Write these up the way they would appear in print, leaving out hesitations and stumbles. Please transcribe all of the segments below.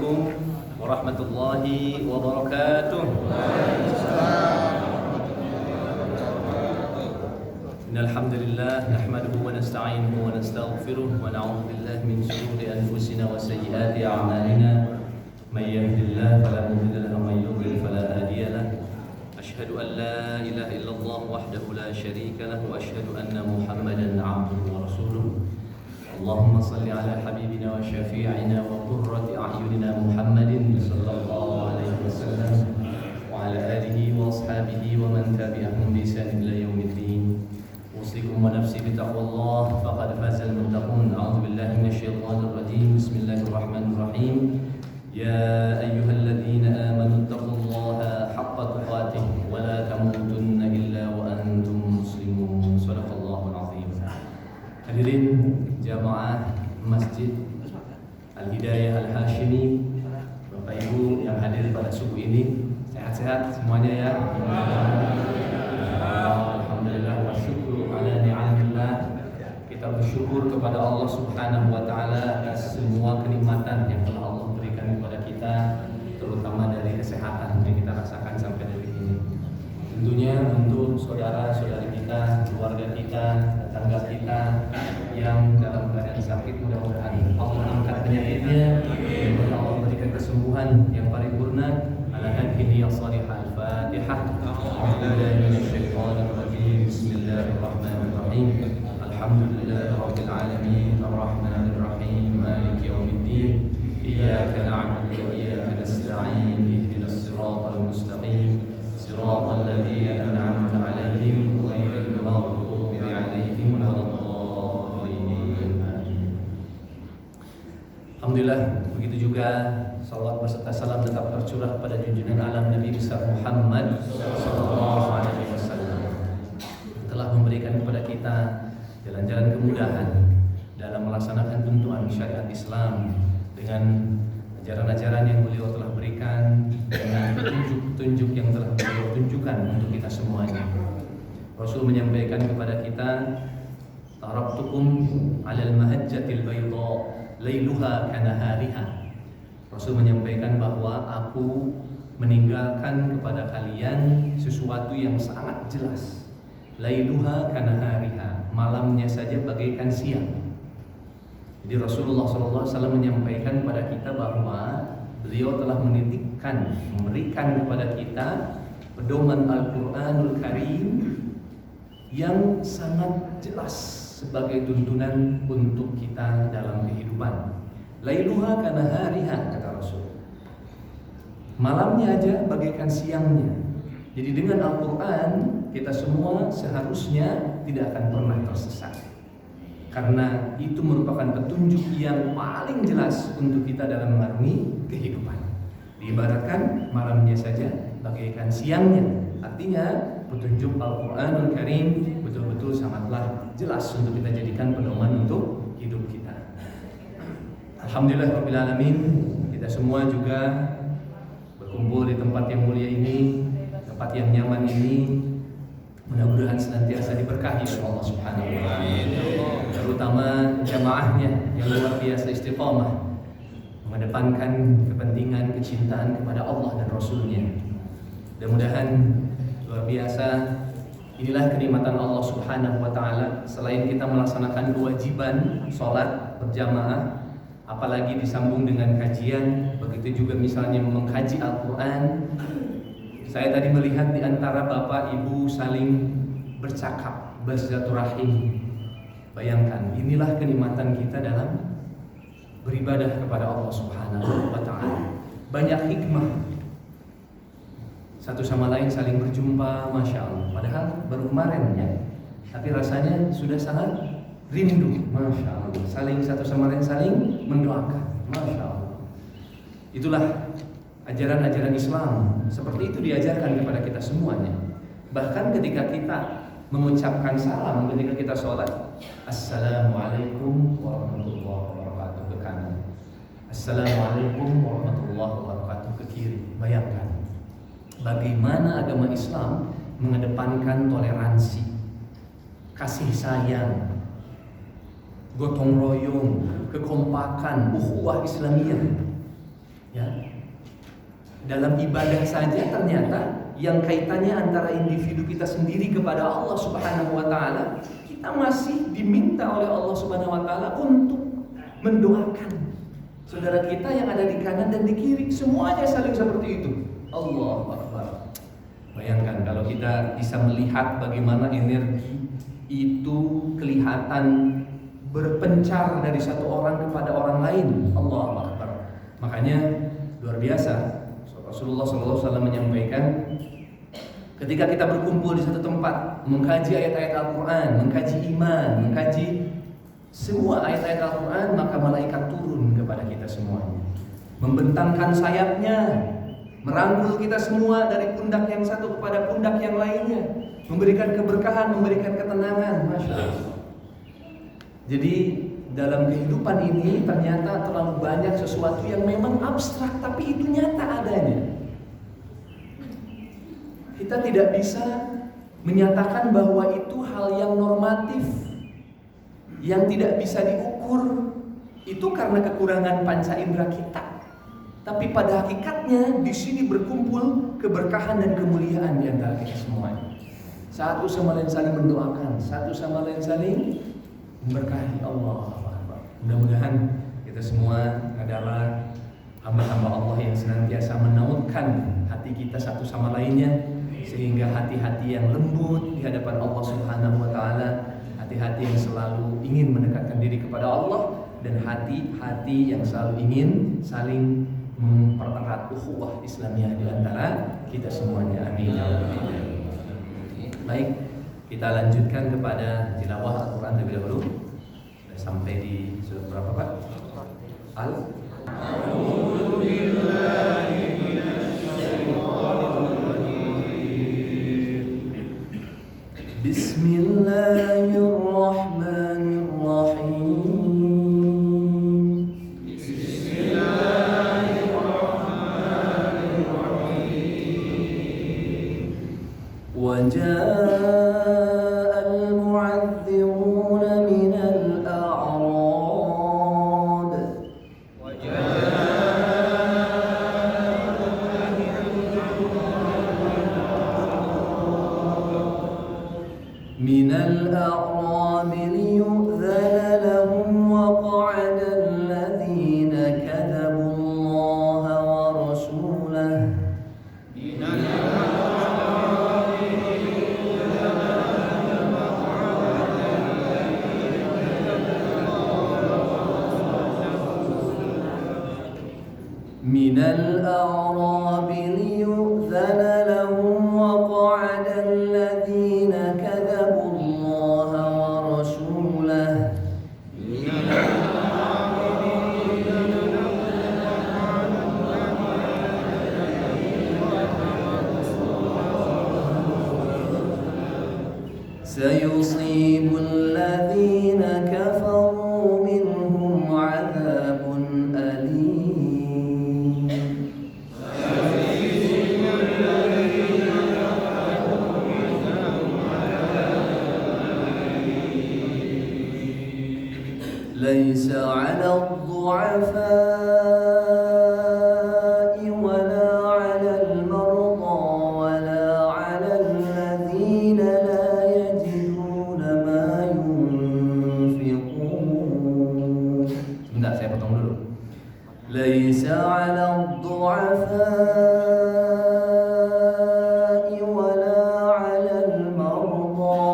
Assalamualaikum warahmatullahi wabarakatuh. Innalhamdulillah nahmaduhu wa nasta'inuhu wa nastaghfiruh wa na'udzu billahi min shururi anfusina wa sayyiati a'malina. May yahdihillahu fala mudilla lahu wa may yudlil fala hadiya lahu. Asyhadu an la ilaha illallah wahdahu la syarika lahu wa asyhadu anna Muhammadan 'abduhu wa rasuluh. Allahumma salli ala habibina wa syafi'ina wa qurrati a'yunina Muhammadin sallallahu alaihi wasallam wa ala alihi wa ashabihi wa man tabi'ahum bi ihsan ila yaumiddin. Usikum wa nafsi bi taqwallah faqad fazal muttaqun. A'udzu billahi minasyaitonir rajim. Bismillahirrahmanirrahim. Ya ayyuhalladzina amanu taqullaha haqqa tuqatih wa la tamutunna illa wa antum muslimun. Shadaqallahul azim. Hadirin jamaah Masjid Al-Hidayah Al-Hashimi, Bapak Ibu yang hadir pada subuh ini, sehat-sehat semuanya ya. Alhamdulillah wa syukru ala ni'amillah. Kita bersyukur kepada Allah Subhanahu wa taala atas semua kenikmatan yang telah Allah berikan kepada kita, terutama dari kesehatan yang kita rasakan sampai detik ini. Tentunya untuk saudara-saudari kita, keluarga kita, tetangga kita yang dalam keadaan sakit, mudah-mudahan Allah angkat penyakitnya, dan Allah berikan kesembuhan yang paripurna. Ala hadhihi as-salihah al-Fatihah. A'udzubillahi minasyaitonir rajim. Bismillahirrahmanirrahim. Alhamdulillahirabbil alamin, arrahmanir rahim, maliki yaumiddin. Iyyaka na'budu wa iyyaka nasta'in. Ihdinas siratal mustaqim. Siratal ladzina an'amta 'alaihim ghairil maghdubi 'alaihim waladdallin. Alhamdulillah, begitu juga salawat beserta salam tetap tercurah pada junjungan alam Nabi besar Muhammad sallallahu alaihi wasallam. Telah memberikan kepada kita jalan-jalan kemudahan dalam melaksanakan tuntunan syariat Islam dengan ajaran-ajaran yang beliau telah berikan, dengan petunjuk-petunjuk yang telah beliau tunjukkan untuk kita semuanya. Rasul menyampaikan kepada kita, taraktukum 'alal mahajjatil bayda lailuha kanahariha. Rasul menyampaikan bahwa aku meninggalkan kepada kalian sesuatu yang sangat jelas. Lailuha kanahariha, malamnya saja bagaikan siang. Jadi Rasulullah SAW menyampaikan kepada kita bahwa beliau telah menitikkan, memberikan kepada kita pedoman Al-Quranul Karim yang sangat jelas sebagai tuntunan untuk kita dalam kehidupan. Lailuha kanahariha, kata Rasul. Malamnya aja bagaikan siangnya. Jadi dengan Al-Quran kita semua seharusnya tidak akan pernah tersesat, karena itu merupakan petunjuk yang paling jelas untuk kita dalam mengarungi kehidupan. Diibaratkan malamnya saja bagaikan siangnya. Artinya petunjuk Al-Quranul Karim betul-betul sangatlah jelas untuk kita jadikan pedoman untuk hidup kita. Alhamdulillahirabbil alamin, kita semua juga berkumpul di tempat yang mulia ini, tempat yang nyaman ini. Mudah-mudahan senantiasa diberkahi oleh Allah Subhanahu wa taala, terutama jamaahnya yang luar biasa istiqamah mengedepankan kepentingan kecintaan kepada Allah dan Rasulnya. Mudah-mudahan luar biasa. Inilah kenikmatan Allah Subhanahu wa taala. Selain kita melaksanakan kewajiban sholat berjamaah, apalagi disambung dengan kajian, begitu juga misalnya mengkaji Al-Quran. Saya tadi melihat di antara bapak ibu saling bercakap, bersilaturahim. Bayangkan, inilah kenikmatan kita dalam beribadah kepada Allah Subhanahu wa taala. Banyak hikmah. Satu sama lain saling berjumpa, Masya Allah. Padahal baru kemarin ya, tapi rasanya sudah sangat rindu, Masya Allah. Saling satu sama lain saling mendoakan, Masya Allah. Itulah ajaran-ajaran Islam. Seperti itu diajarkan kepada kita semuanya. Bahkan ketika kita mengucapkan salam ketika kita sholat, Assalamualaikum warahmatullahi wabarakatuh ke kanan, Assalamualaikum warahmatullahi wabarakatuh ke kiri. Bayangkan bagaimana agama Islam mengedepankan toleransi, kasih sayang, gotong royong, kekompakan, ukhuwah Islamiyah. Ya, Dalam ibadah saja ternyata yang kaitannya antara individu kita sendiri kepada Allah Subhanahu wa taala, kita masih diminta oleh Allah Subhanahu wa taala untuk mendoakan saudara kita yang ada di kanan dan di kiri. Semuanya saling seperti itu. Allahu Akbar. Bayangkan kalau kita bisa melihat bagaimana energi itu kelihatan berpencar dari satu orang kepada orang lain. Allahu Akbar. Makanya luar biasa Rasulullah SAW menyampaikan, ketika kita berkumpul di satu tempat mengkaji ayat-ayat Al-Quran, mengkaji iman, mengkaji semua ayat-ayat Al-Quran, maka malaikat turun kepada kita semuanya, membentangkan sayapnya, merangkul kita semua dari pundak yang satu kepada pundak yang lainnya, memberikan keberkahan, memberikan ketenangan. Masya Allah. Jadi dalam kehidupan ini ternyata terlalu banyak sesuatu yang memang abstrak, tapi itu nyata adanya. Kita tidak bisa menyatakan bahwa itu hal yang normatif, yang tidak bisa diukur. Itu karena kekurangan panca indera kita. Tapi pada hakikatnya di sini berkumpul keberkahan dan kemuliaan di antara kita semuanya. Satu sama lain saling mendoakan, satu sama lain saling memberkahi. Allah. Mudah-mudahan kita semua adalah hamba-hamba Allah yang senantiasa menautkan hati kita satu sama lainnya, sehingga hati-hati yang lembut di hadapan Allah Subhanahu wa taala, hati-hati yang selalu ingin mendekatkan diri kepada Allah, dan hati-hati yang selalu ingin saling mempererat ukhuwah Islamiyah di antara kita semuanya. Amin. Baik, kita lanjutkan kepada tilawah Al-Quran terlebih dahulu. Sampai di surat berapa Pak? A'udzu billahi minasyaitonir rajim. Bismillahirrahmanirrahim. Bismillahirrahmanirrahim. Wajah سيصيب الذين كفروا منهم عذاب أليم. ليس على الضعفاء ولا على المرضى ولا على الذين لا يجدون ما ينفقون. Sebentar, saya potong dulu. ليس على الضعفاء ولا على المرضى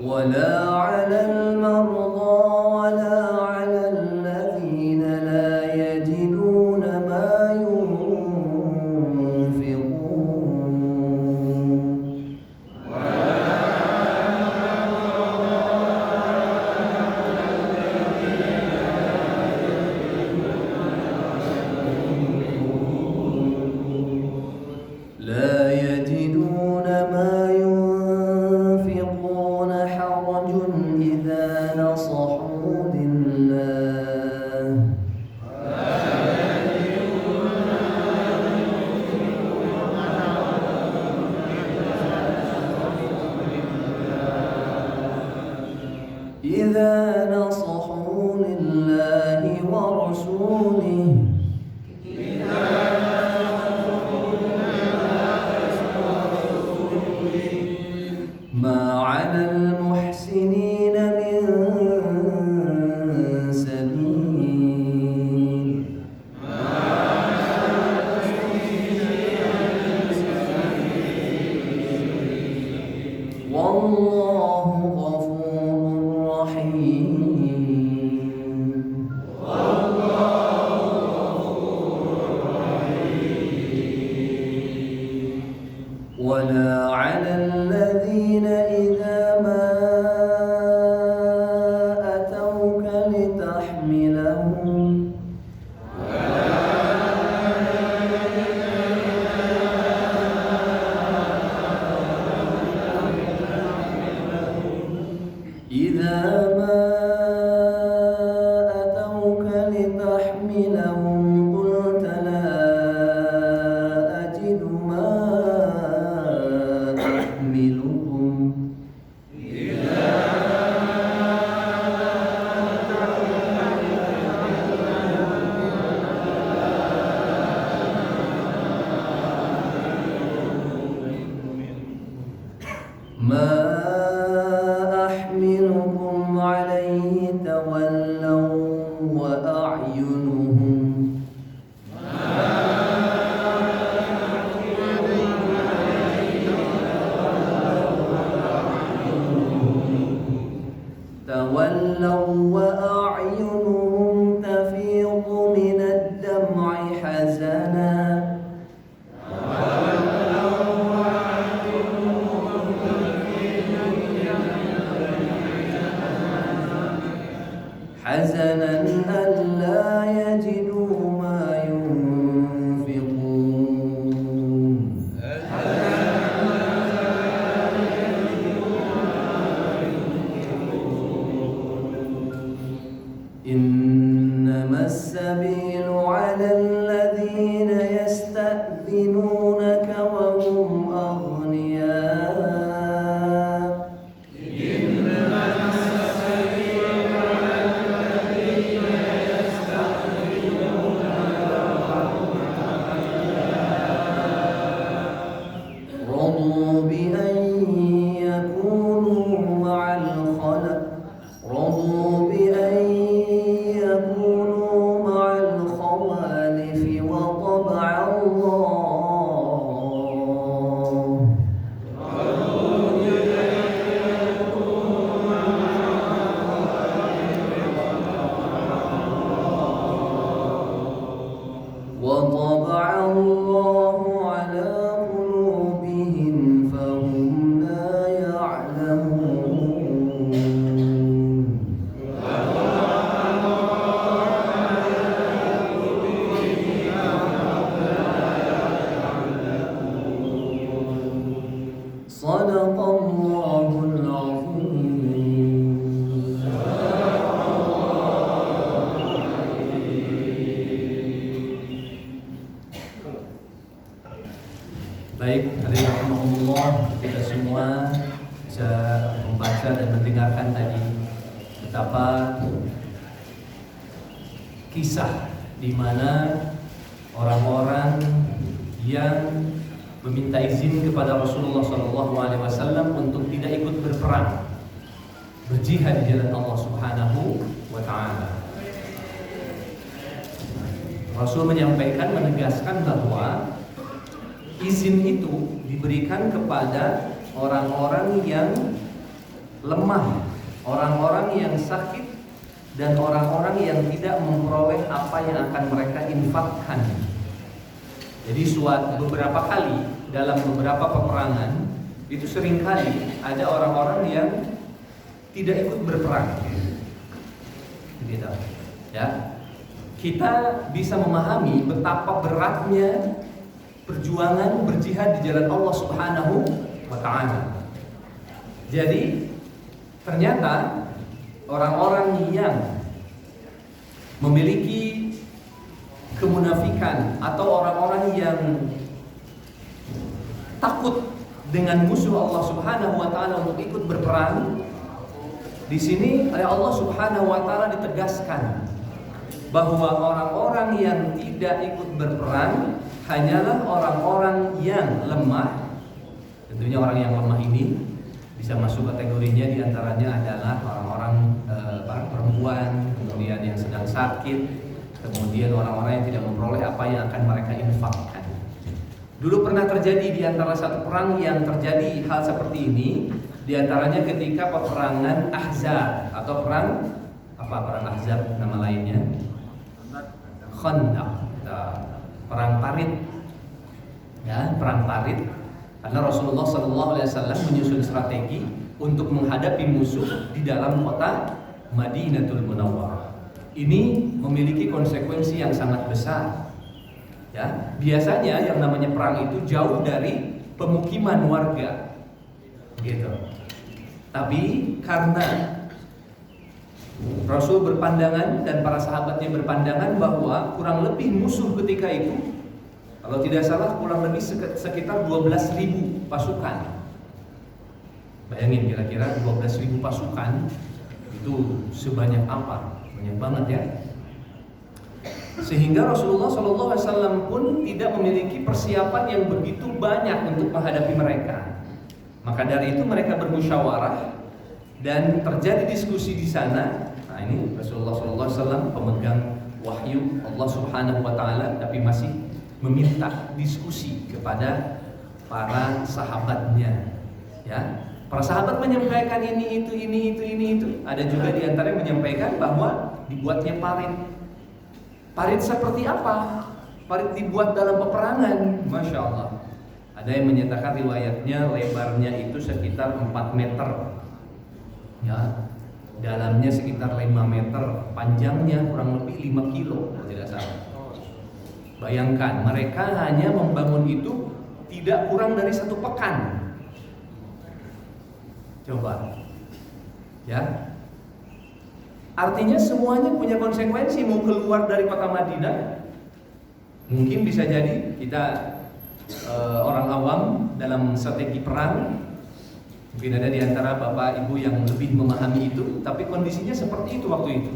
ولا على المرضى ولا على الذين لا يجدون ما ينفقون wallahu ghafurur rahim. ولا على الذين إذا ما أتوك لتحملهم قلت لا أجد ما أحملكم ما أحملكم عليه تولوا وأعينهم تفيض من الدمع حزنا ألا يجدوا ما ينفقون إنما السبيل على الذين يستأذنونك وهم أغنياء رضوا بأن يكونوا مع الخوالف وطبع الله على قلوبهم فهم لا يعلمون صدق الله العظيم. Baik, rahimahullah, kita semua bisa membaca dan mendengarkan tadi betapa kisah di mana orang-orang yang meminta izin kepada Rasulullah SAW untuk tidak ikut berperang, berjihad di jalan Allah Subhanahu wa Ta'ala. Rasul menyampaikan, menegaskan bahwa izin itu diberikan kepada orang-orang yang lemah, orang-orang yang sakit, dan orang-orang yang tidak memperoleh apa yang akan mereka infakkan. Jadi beberapa kali dalam beberapa peperangan itu seringkali ada orang-orang yang tidak ikut berperang. Gitu. Ya. Kita bisa memahami betapa beratnya perjuangan berjihad di jalan Allah Subhanahu wa Ta'ala. Jadi ternyata orang-orang yang memiliki kemunafikan atau orang-orang yang takut dengan musuh Allah Subhanahu wa Ta'ala untuk ikut berperang, di sini oleh Allah Subhanahu wa Ta'ala ditegaskan bahwa orang-orang yang tidak ikut berperang hanyalah orang-orang yang lemah. Tentunya orang yang lemah ini bisa masuk kategorinya, diantaranya adalah orang-orang perempuan, kemudian yang sedang sakit, kemudian orang-orang yang tidak memperoleh apa yang akan mereka infakkan. Dulu pernah terjadi di antara satu perang yang terjadi hal seperti ini, Di antaranya ketika peperangan Ahzab atau perang Ahzab nama lainnya Khandaq, perang Parit. Ya, perang Parit. Karena Rasulullah SAW menyusun strategi untuk menghadapi musuh di dalam kota Madinatul Munawwarah. Ini memiliki konsekuensi yang sangat besar. Ya, biasanya yang namanya perang itu jauh dari pemukiman warga. Gitu. Tapi karena Rasul berpandangan dan para sahabatnya berpandangan bahwa kurang lebih musuh ketika itu, kalau tidak salah kurang lebih sekitar 12.000 pasukan. Bayangin kira-kira 12.000 pasukan itu sebanyak apa? Banyak banget ya. Sehingga Rasulullah SAW pun tidak memiliki persiapan yang begitu banyak untuk menghadapi mereka. Maka dari itu mereka bermusyawarah dan terjadi diskusi di sana. Nah, ini Rasulullah SAW pemegang wahyu Allah Subhanahu wa taala, tapi masih meminta diskusi kepada para sahabatnya. Ya, para sahabat menyampaikan ini itu. Ada juga di antara yang menyampaikan bahwa dibuatnya parit. Parit seperti apa? Parit dibuat dalam peperangan, masya Allah. Ada yang menyatakan riwayatnya lebarnya itu sekitar 4 meter, ya, dalamnya sekitar 5 meter, panjangnya kurang lebih 5 kilo, kalau tidak salah. Bayangkan mereka hanya membangun itu tidak kurang dari 1 pekan. Coba, ya. Artinya semuanya punya konsekuensi. Mau keluar dari kota Madinah, mungkin bisa jadi kita orang awam dalam strategi perang. Mungkin ada di antara bapak ibu yang lebih memahami itu, tapi kondisinya seperti itu waktu itu.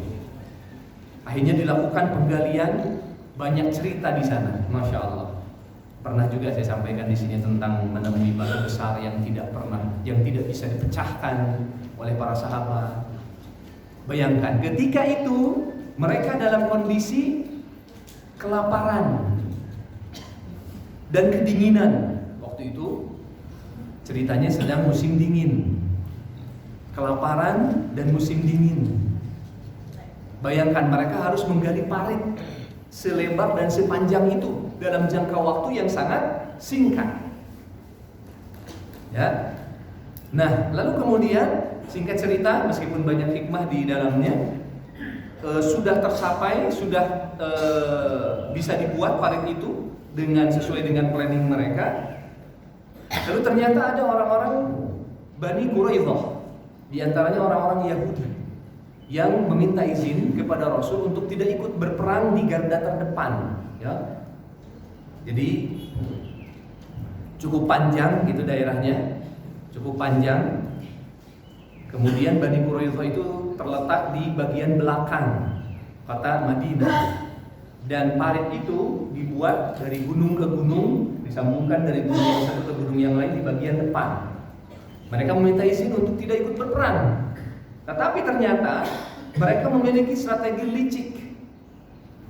Akhirnya dilakukan penggalian, banyak cerita di sana, masya Allah. Pernah juga saya sampaikan di sini tentang menemui batu besar yang tidak bisa dipecahkan oleh para sahabat. Bayangkan, ketika itu mereka dalam kondisi kelaparan dan kedinginan. Waktu itu ceritanya sedang musim dingin, kelaparan dan musim dingin. Bayangkan mereka harus menggali parit selebar dan sepanjang itu dalam jangka waktu yang sangat singkat. Ya. Nah, lalu kemudian singkat cerita, meskipun banyak hikmah di dalamnya, sudah tercapai, sudah bisa dibuat parit itu sesuai dengan planning mereka. Lalu ternyata ada orang-orang Bani Quraidah, di antaranya orang-orang Yahudi, yang meminta izin kepada Rasul untuk tidak ikut berperang di garda terdepan. Ya. Jadi cukup panjang gitu daerahnya, cukup panjang. Kemudian Bani Quraidah itu terletak di bagian belakang kota Madinah. Dan parit itu dibuat dari gunung ke gunung, disambungkan dari gunung yang satu ke gunung yang lain di bagian depan. Mereka meminta izin untuk tidak ikut berperang. Tetapi ternyata mereka memiliki strategi licik.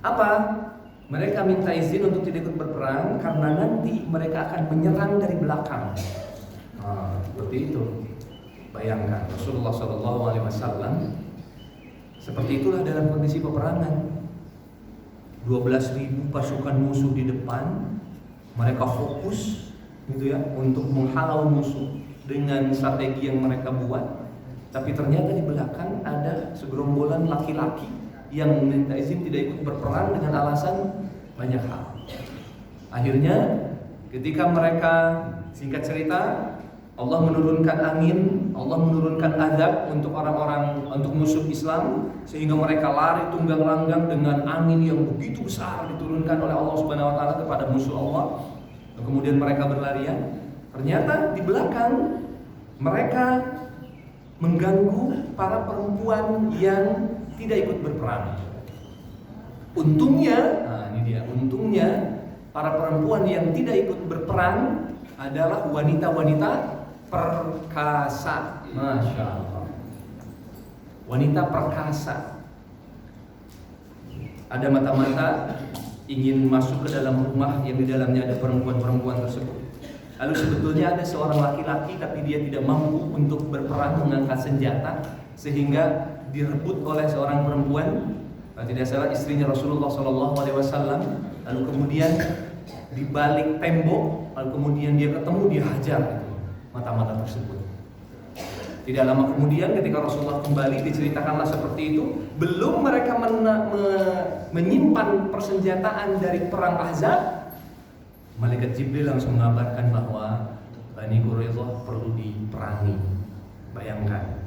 Apa? Mereka minta izin untuk tidak ikut berperang karena nanti mereka akan menyerang dari belakang. Seperti itu. Bayangkan Rasulullah SAW seperti itulah dalam kondisi peperangan. 12.000 pasukan musuh di depan, mereka fokus gitu ya untuk menghalau musuh dengan strategi yang mereka buat. Tapi ternyata di belakang ada segerombolan laki-laki yang meminta izin tidak ikut berperang dengan alasan banyak hal. Akhirnya ketika mereka, singkat cerita, Allah menurunkan angin, Allah menurunkan azab untuk orang-orang, untuk musuh Islam, sehingga mereka lari tunggang langgang dengan angin yang begitu besar diturunkan oleh Allah Subhanahu wa taala kepada musuh Allah. Kemudian mereka berlarian. Ternyata di belakang mereka mengganggu para perempuan yang tidak ikut berperang. Untungnya, untungnya para perempuan yang tidak ikut berperang adalah wanita-wanita perkasa, masya Allah, wanita perkasa. Ada mata-mata ingin masuk ke dalam rumah yang di dalamnya ada perempuan-perempuan tersebut. Lalu sebetulnya ada seorang laki-laki tapi dia tidak mampu untuk berperang mengangkat senjata sehingga direbut oleh seorang perempuan, kalau tidak salah istrinya Rasulullah SAW. Lalu kemudian di balik tembok, lalu kemudian dia ketemu, dia hajar mata-mata tersebut. Tidak lama kemudian ketika Rasulullah kembali, diceritakanlah seperti itu. Belum mereka menyimpan persenjataan dari perang Ahzab, Malaikat Jibril langsung mengabarkan bahwa Bani Quraidah perlu diperangi. Bayangkan,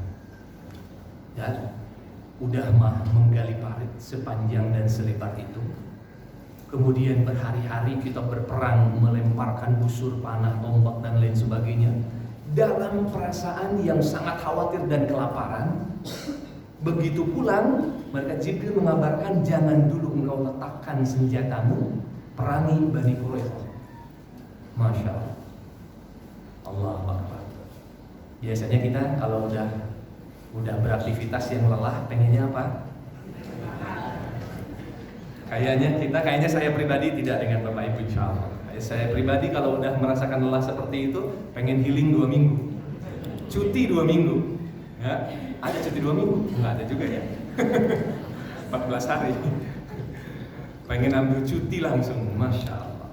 ya, udah mah menggali parit sepanjang dan selebar itu. Kemudian berhari-hari kita berperang, melemparkan busur, panah, tombak dan lain sebagainya. Dalam perasaan yang sangat khawatir dan kelaparan. Begitu pulang, Malaikat Jibril mengabarkan, jangan dulu engkau letakkan senjatamu, perangi Bani Quraidah. Masya Allah, Allahu Akbar. Biasanya kita kalau udah beraktivitas yang lelah, pengennya apa? Kayaknya saya pribadi tidak dengan Bapak Ibu, insya Allah. Saya pribadi kalau udah merasakan lelah seperti itu, pengen healing 2 minggu, cuti 2 minggu. Ya, ada cuti 2 minggu? Nggak ada juga ya. 14 hari. Pengen ambil cuti langsung, Masya Allah.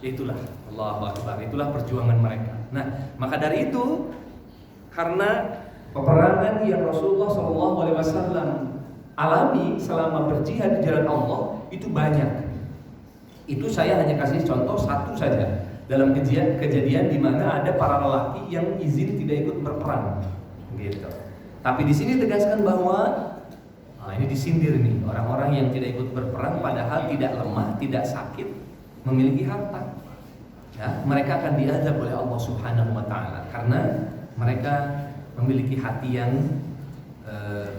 Itulah Allahu Akbar, itulah perjuangan mereka. Nah, maka dari itu, karena peperangan yang Rasulullah SAW alami selama berjihad di jalan Allah itu banyak. Itu saya hanya kasih contoh satu saja dalam kejadian di mana ada para lelaki yang izin tidak ikut berperang, gitu. Tapi di sini tegaskan bahwa ini disindir nih orang-orang yang tidak ikut berperang padahal tidak lemah, tidak sakit, memiliki harta. Ya, mereka akan diazab oleh Allah Subhanahu wa taala karena mereka memiliki hati yang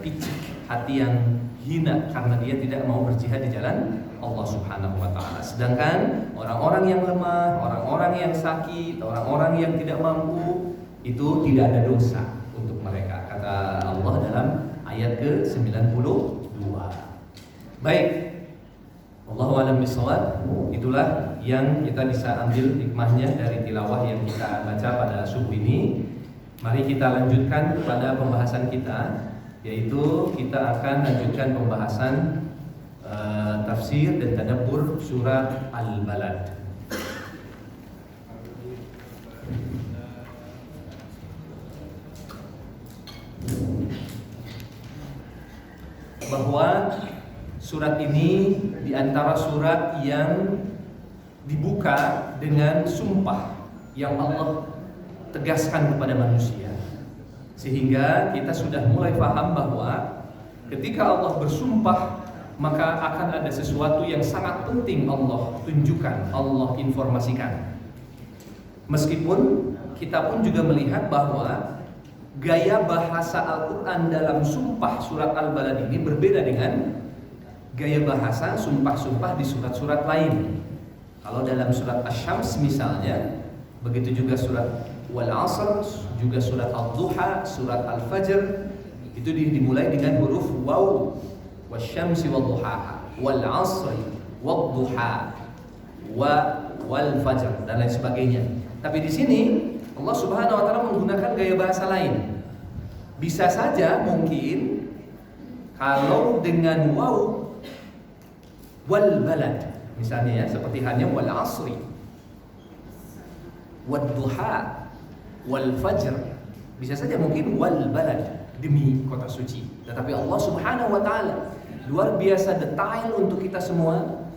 picik, hati yang hina karena dia tidak mau berjihad di jalan Allah Subhanahu wa taala. Sedangkan orang-orang yang lemah, orang-orang yang sakit, orang-orang yang tidak mampu itu tidak ada dosa untuk mereka, kata Allah dalam ayat ke-92. Baik. Wallahu a'lam bishawab. Itulah yang kita bisa ambil hikmahnya dari tilawah yang kita baca pada subuh ini. Mari kita lanjutkan pada pembahasan kita, yaitu kita akan lanjutkan pembahasan tafsir dan tadabbur surat Al-Balad. Bahwa surat ini diantara surat yang dibuka dengan sumpah yang Allah tegaskan kepada manusia, sehingga kita sudah mulai paham bahwa ketika Allah bersumpah maka akan ada sesuatu yang sangat penting Allah tunjukkan, Allah informasikan. Meskipun kita pun juga melihat bahwa gaya bahasa Al-Quran dalam sumpah surat Al-Balad ini berbeda dengan gaya bahasa sumpah-sumpah di surat-surat lain. Kalau dalam surat Asy-Syams misalnya, begitu juga surat Wal Asr, juga surat Al-Duha, surat Al-Fajr, itu dimulai dengan huruf waw, wasyamsi wadduhaha, wal asri wadduha, wal fajr dan lain sebagainya. Tapi di sini Allah Subhanahu wa taala menggunakan gaya bahasa lain. Bisa saja mungkin kalau dengan waw wal balad misalnya ya, seperti hanya wal asri wadduha wal fajr, bisa saja mungkin wal balad, demi kota suci. Tetapi Allah Subhanahu wa taala luar biasa detail untuk kita semua,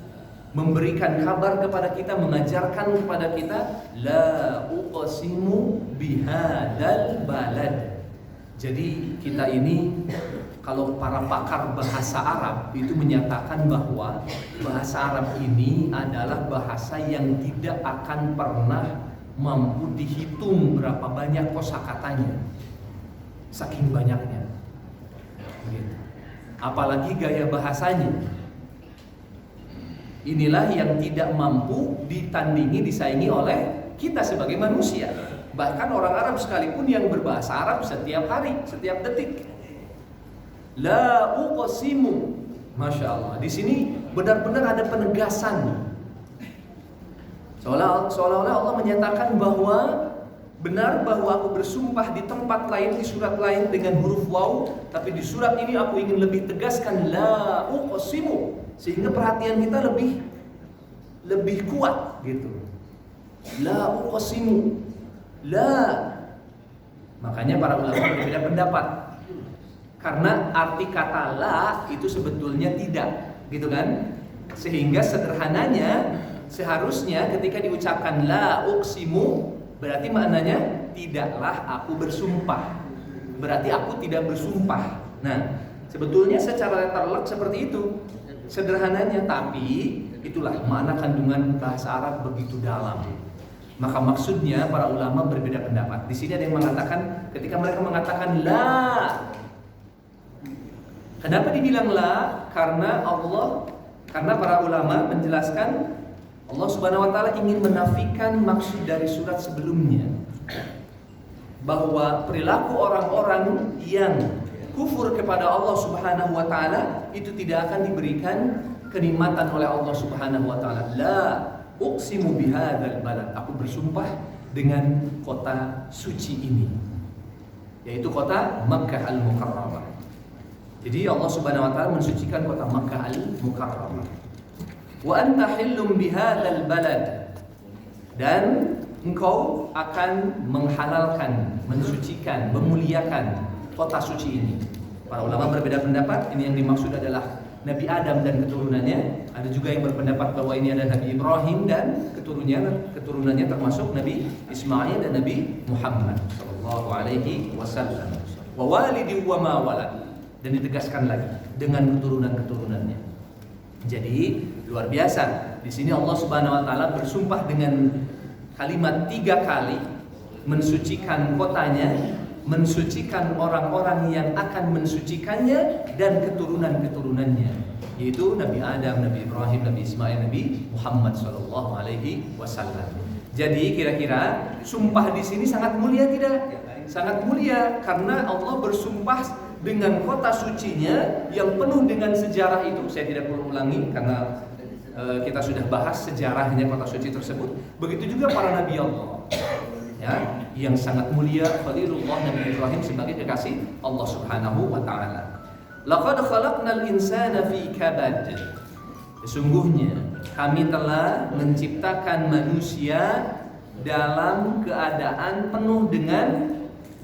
memberikan kabar kepada kita, mengajarkan kepada kita, la uqsimu bihadzal balad. Jadi kita ini, kalau para pakar bahasa Arab itu menyatakan bahwa bahasa Arab ini adalah bahasa yang tidak akan pernah mampu dihitung berapa banyak kosakatanya, saking banyaknya. Apalagi gaya bahasanya. Inilah yang tidak mampu ditandingi, disaingi oleh kita sebagai manusia. Bahkan orang Arab sekalipun yang berbahasa Arab setiap hari, setiap detik. La uqsimu. Masya Allah. Di sini benar-benar ada penegasan. Seolah-olah Allah menyatakan bahwa benar bahwa aku bersumpah di tempat lain, di surat lain dengan huruf waw, tapi di surat ini aku ingin lebih tegaskan la uqsimu, sehingga perhatian kita lebih kuat gitu. La uqsimu, la. Makanya para ulama berbeda pendapat. Karena arti kata la itu sebetulnya tidak, gitu kan? Sehingga sederhananya seharusnya ketika diucapkan la uqsimu berarti maknanya tidaklah aku bersumpah. Berarti aku tidak bersumpah. Nah, sebetulnya secara letterlek seperti itu sederhananya, tapi itulah makna kandungan bahasa Arab begitu dalam. Maka maksudnya para ulama berbeda pendapat. Di sini ada yang mengatakan ketika mereka mengatakan la, kenapa dibilang la? Karena para ulama menjelaskan Allah Subhanahu wa taala ingin menafikan maksud dari surat sebelumnya, bahwa perilaku orang-orang yang kufur kepada Allah Subhanahu wa taala itu tidak akan diberikan kenikmatan oleh Allah Subhanahu wa taala. La uqsimu bihadzal balad, aku bersumpah dengan kota suci ini, yaitu kota Makkah Al-Mukarramah. Jadi Allah Subhanahu wa taala mensucikan kota Makkah Al-Mukarramah. Wa anta hillum bihadzal balad, dan engkau akan menghalalkan, mensucikan, memuliakan kota suci ini. Para ulama berbeda pendapat, ini yang dimaksud adalah Nabi Adam dan keturunannya. Ada juga yang berpendapat bahwa ini adalah Nabi Ibrahim dan keturunannya termasuk Nabi Ismail dan Nabi Muhammad sallallahu alaihi wasallam. Wa walidi wa ma walad, dan ditegaskan lagi dengan keturunan-keturunannya. Jadi luar biasa. Di sini Allah Subhanahu wa taala bersumpah dengan kalimat 3 kali, mensucikan kotanya, mensucikan orang-orang yang akan mensucikannya, dan keturunan-keturunannya, yaitu Nabi Adam, Nabi Ibrahim, Nabi Ismail, Nabi Muhammad sallallahu alaihi wasallam. Jadi kira-kira sumpah di sini sangat mulia tidak? Sangat mulia, karena Allah bersumpah dengan kota sucinya yang penuh dengan sejarah itu. Saya tidak perlu ulangi karena kita sudah bahas sejarahnya kota suci tersebut. Begitu juga para nabi Allah, ya, yang sangat mulia, Khalilullah Nabi Ibrahim sebagai kekasih Allah Subhanahu wa taala. Laqad khalaqnal insana fi kabad. Sesungguhnya kami telah menciptakan manusia dalam keadaan penuh dengan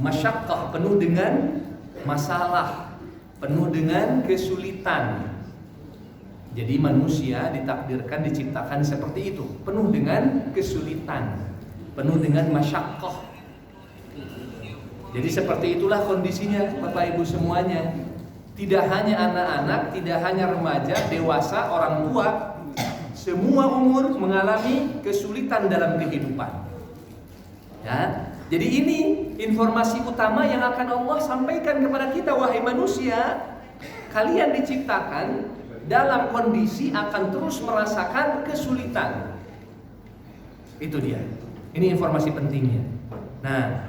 masyaqqah, penuh dengan masalah, penuh dengan kesulitan. Jadi manusia ditakdirkan, diciptakan seperti itu, penuh dengan kesulitan, penuh dengan masyaqqah. Jadi seperti itulah kondisinya Bapak Ibu semuanya. Tidak hanya anak-anak, tidak hanya remaja, dewasa, orang tua, semua umur mengalami kesulitan dalam kehidupan. Ya, jadi ini informasi utama yang akan Allah sampaikan kepada kita, wahai manusia, kalian diciptakan dalam kondisi akan terus merasakan kesulitan. Itu dia. Ini informasi pentingnya. Nah,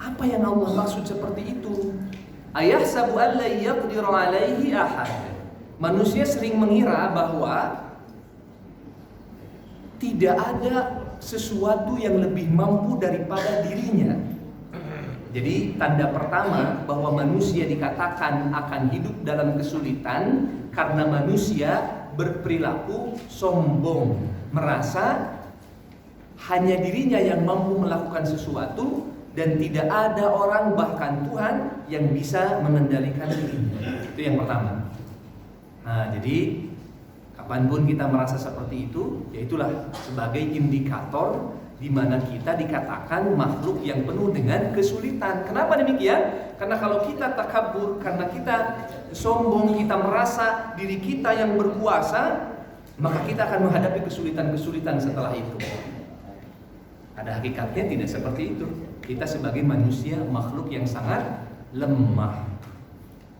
apa yang Allah maksud seperti itu? Ayahsabu an la yaqdiru alaihi ahad. Manusia sering mengira bahwa tidak ada sesuatu yang lebih mampu daripada dirinya. Jadi tanda pertama bahwa manusia dikatakan akan hidup dalam kesulitan karena manusia berperilaku sombong, merasa hanya dirinya yang mampu melakukan sesuatu dan tidak ada orang, bahkan Tuhan, yang bisa mengendalikan dirinya. Itu yang pertama. Nah, jadi kapanpun kita merasa seperti itu, yaitulah sebagai indikator di mana kita dikatakan makhluk yang penuh dengan kesulitan. Kenapa demikian? Karena kalau kita takabur, karena kita sombong, kita merasa diri kita yang berkuasa, maka kita akan menghadapi kesulitan-kesulitan setelah itu. Ada hakikatnya tidak seperti itu. Kita sebagai manusia makhluk yang sangat lemah.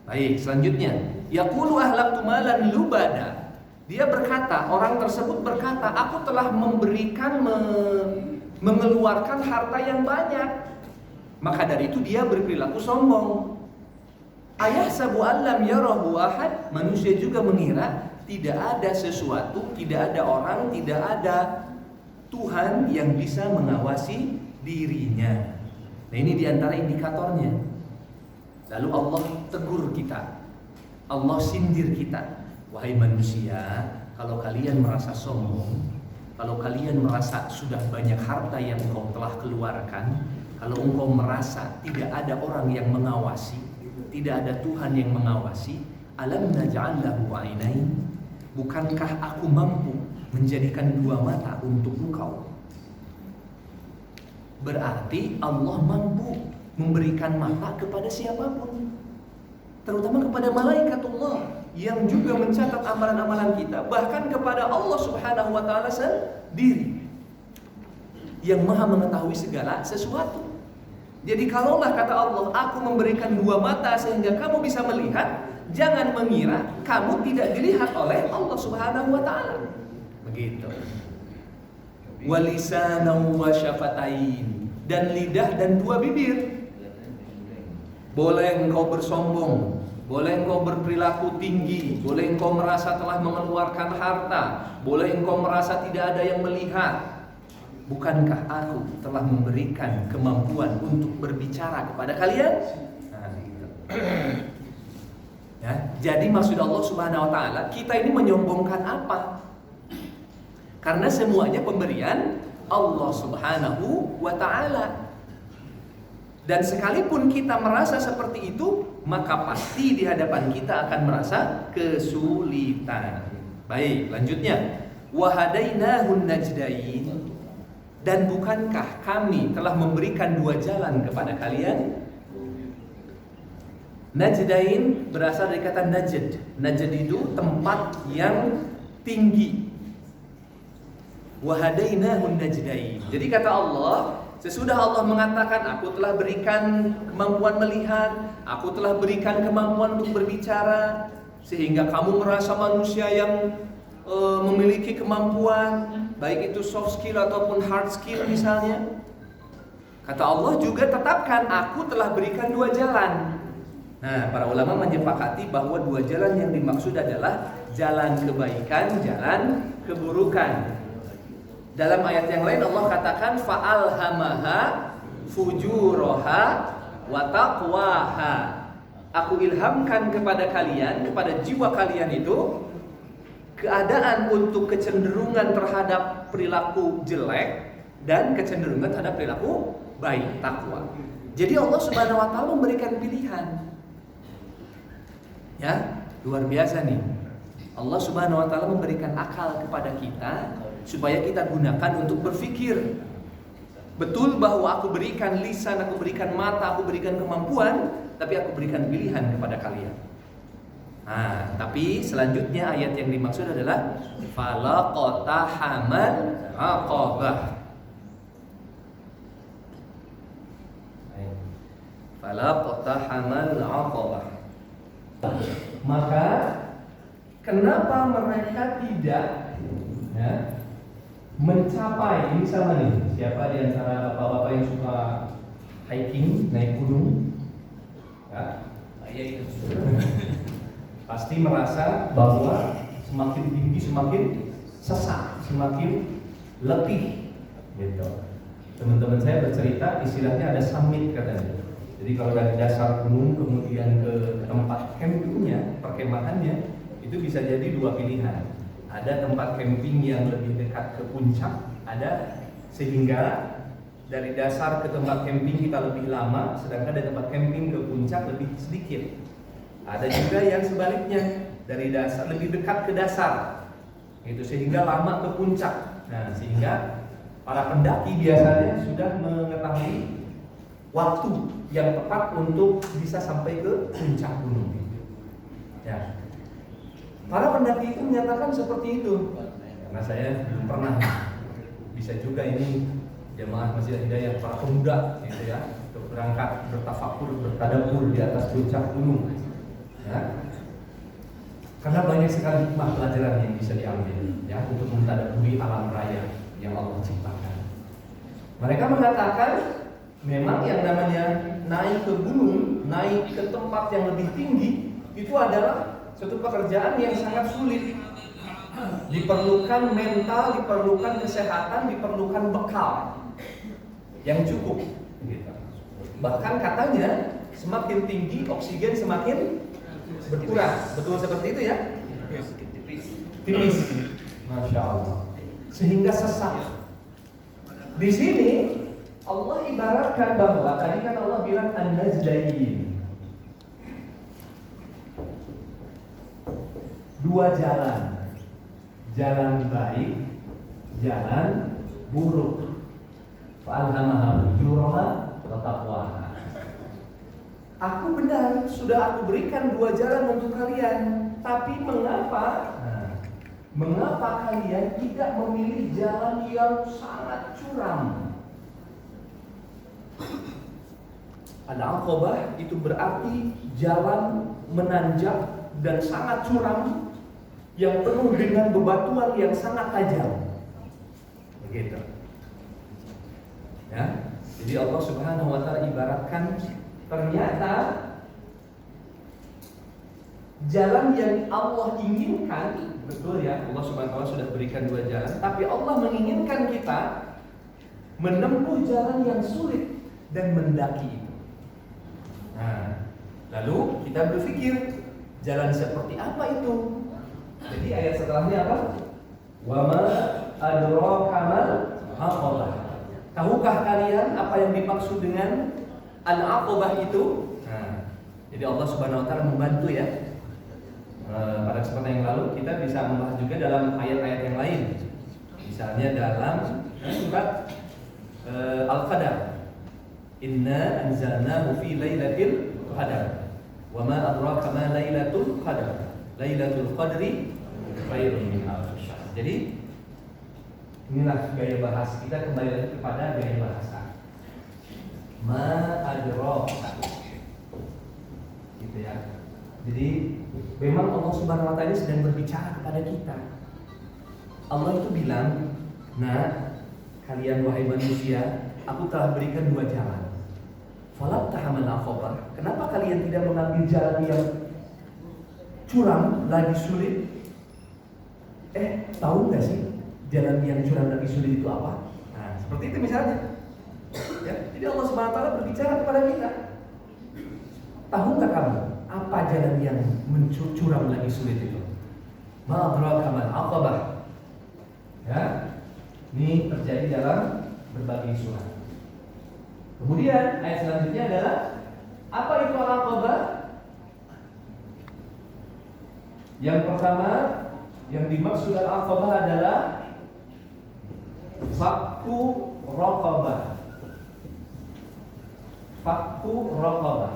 Baik, selanjutnya, yaqulu ahlaktu malan lubada. Dia berkata, orang tersebut berkata, aku telah memberikan, mengeluarkan harta yang banyak. Maka dari itu dia berperilaku sombong. Ayahsabu allam yarahu ahad. Manusia juga mengira tidak ada sesuatu, tidak ada orang, tidak ada Tuhan yang bisa mengawasi dirinya. Nah, ini diantara indikatornya. Lalu Allah tegur kita, Allah sindir kita. Wahai manusia, kalau kalian merasa sombong, kalau kalian merasa sudah banyak harta yang engkau telah keluarkan, kalau engkau merasa tidak ada orang yang mengawasi, tidak ada Tuhan yang mengawasi, alam naj'al lahu 'ainain, bukankah aku mampu menjadikan dua mata untuk engkau? Berarti Allah mampu memberikan mata kepada siapapun, terutama kepada malaikatullah yang juga mencatat amalan-amalan kita, bahkan kepada Allah Subhanahu wa taala sendiri yang Maha mengetahui segala sesuatu. Jadi kalaulah kata Allah, aku memberikan dua mata sehingga kamu bisa melihat, jangan mengira kamu tidak dilihat oleh Allah Subhanahu wa taala. Begitu. Walisanan wa syafatain, dan lidah dan dua bibir. Boleh engkau bersombong, boleh engkau berperilaku tinggi, boleh engkau merasa telah mengeluarkan harta, boleh engkau merasa tidak ada yang melihat. Bukankah aku telah memberikan kemampuan untuk berbicara kepada kalian? Nah, gitu. Ya, jadi maksud Allah Subhanahu wa taala, kita ini menyombongkan apa? Karena semuanya pemberian Allah Subhanahu wa taala. Dan sekalipun kita merasa seperti itu, maka pasti di hadapan kita akan merasa kesulitan. Baik, lanjutnya. Wa hadainahun najdain, dan bukankah kami telah memberikan dua jalan kepada kalian? Najdain berasal dari kata najd. Najd itu tempat yang tinggi. Wa hadainahun najdain. Jadi kata Allah, sesudah Allah mengatakan, aku telah berikan kemampuan melihat, aku telah berikan kemampuan untuk berbicara, sehingga kamu merasa manusia yang memiliki kemampuan, baik itu soft skill ataupun hard skill misalnya. Kata Allah juga tetapkan, aku telah berikan dua jalan. Nah, para ulama menyepakati bahwa dua jalan yang dimaksud adalah jalan kebaikan, jalan keburukan. Dalam ayat yang lain Allah katakan fa'alhamaha fujuraha wa taqwaha. Aku ilhamkan kepada kalian, kepada jiwa kalian itu keadaan untuk kecenderungan terhadap perilaku jelek dan kecenderungan terhadap perilaku baik, takwa. Jadi Allah Subhanahu wa taala memberikan pilihan. Ya, luar biasa nih. Allah Subhanahu wa taala memberikan akal kepada kita supaya kita gunakan untuk berpikir. Betul bahwa aku berikan lisan, aku berikan mata, aku berikan kemampuan, tapi aku berikan pilihan kepada kalian. Nah, tapi selanjutnya ayat yang dimaksud adalah falaqatahamal aqabah. Falaqatahamal aqabah. Maka kenapa mereka tidak mencapai, ini sama nih, siapa di antara bapak-bapak yang suka hiking, naik gunung? Ya, saya itu. Pasti merasa bahwa semakin tinggi semakin sesak, semakin letih, gitu. Teman-teman saya bercerita, istilahnya ada summit katanya. Jadi kalau dari dasar gunung kemudian ke tempat campingnya, perkemahannya, itu bisa jadi dua pilihan. Ada tempat camping yang lebih dekat ke puncak, ada sehingga dari dasar ke tempat camping kita lebih lama, sedangkan dari tempat camping ke puncak lebih sedikit. Ada juga yang sebaliknya, dari dasar lebih dekat ke dasar, itu sehingga lama ke puncak. Nah, sehingga para pendaki biasanya sudah mengetahui waktu yang tepat untuk bisa sampai ke puncak gunung. Ya, para pendaki itu menyatakan seperti itu. Karena saya belum pernah, bisa juga ini jemaah Masjid Hidayah para pemuda, gitu ya, untuk berangkat bertafakur, bertadabbur di atas puncak gunung. Ya. Karena banyak sekali hikmah pelajaran yang bisa diambil, ya, untuk mentadabburi alam raya yang Allah ciptakan. Mereka mengatakan memang yang namanya naik ke gunung, naik ke tempat yang lebih tinggi, itu adalah suatu pekerjaan yang sangat sulit. Diperlukan mental, diperlukan kesehatan, diperlukan bekal yang cukup. Bahkan katanya semakin tinggi oksigen semakin berkurang. Betul seperti itu ya? Tipis. Masya Allah. Sehingga sesak. Di sini Allah ibaratkan bahwa tadi kan Allah bilang an-najdain. Dua jalan. Jalan baik, jalan buruk. Fa'alhamaha fujuraha wa taqwaha. Aku benar, sudah aku berikan dua jalan untuk kalian. Tapi mengapa kalian tidak memilih jalan yang sangat curam? Al-Aqabah itu berarti jalan menanjak dan sangat curam, yang penuh dengan bebatuan yang sangat tajam. Begitu. Ya. Jadi Allah Subhanahu wa taala ibaratkan ternyata jalan yang Allah inginkan, betul ya, Allah Subhanahu wa taala sudah berikan dua jalan, tapi Allah menginginkan kita menempuh jalan yang sulit dan mendaki itu. Nah, lalu kita berpikir jalan seperti apa itu? Jadi ayat setelahnya apa? Wa ma adraka mal aqabah. Tahukah kalian apa yang dimaksud dengan al-aqabah itu? Nah, jadi Allah Subhanahu wa taala membantu ya. Pada kesempatan yang lalu kita bisa membahas juga dalam ayat-ayat yang lain. Misalnya dalam surat Al-Qadar. Inna anzalnahu fi lailatul qadar. Wa ma adraka ma lailatul qadar. Lailatul Qadri khairun min alf syahr. Jadi inilah gaya bahasa kita, kembali lagi kepada gaya bahasa. Ma adraka. Gitu ya. Jadi memang Allah Subhanahu wa taala sedang berbicara kepada kita. Allah itu bilang, "Nah, kalian wahai manusia, aku telah berikan dua jalan. Falam tahamal aqabah. Kenapa kalian tidak mengambil jalan yang curam lagi sulit? Tahu nggak sih jalan yang curam lagi sulit itu apa?" Nah, seperti itu misalnya. Ya, jadi Allah Subhanahu wa taala berbicara kepada kita. Tahu nggak kamu apa jalan yang curam lagi sulit itu? Ma adraka mal aqabah. Ya. Ini terjadi dalam berbagai surat. Kemudian ayat selanjutnya adalah apa itu al-aqabah? Yang pertama yang dimaksud al-aqabah adalah fakku raqabah. Fakku raqabah.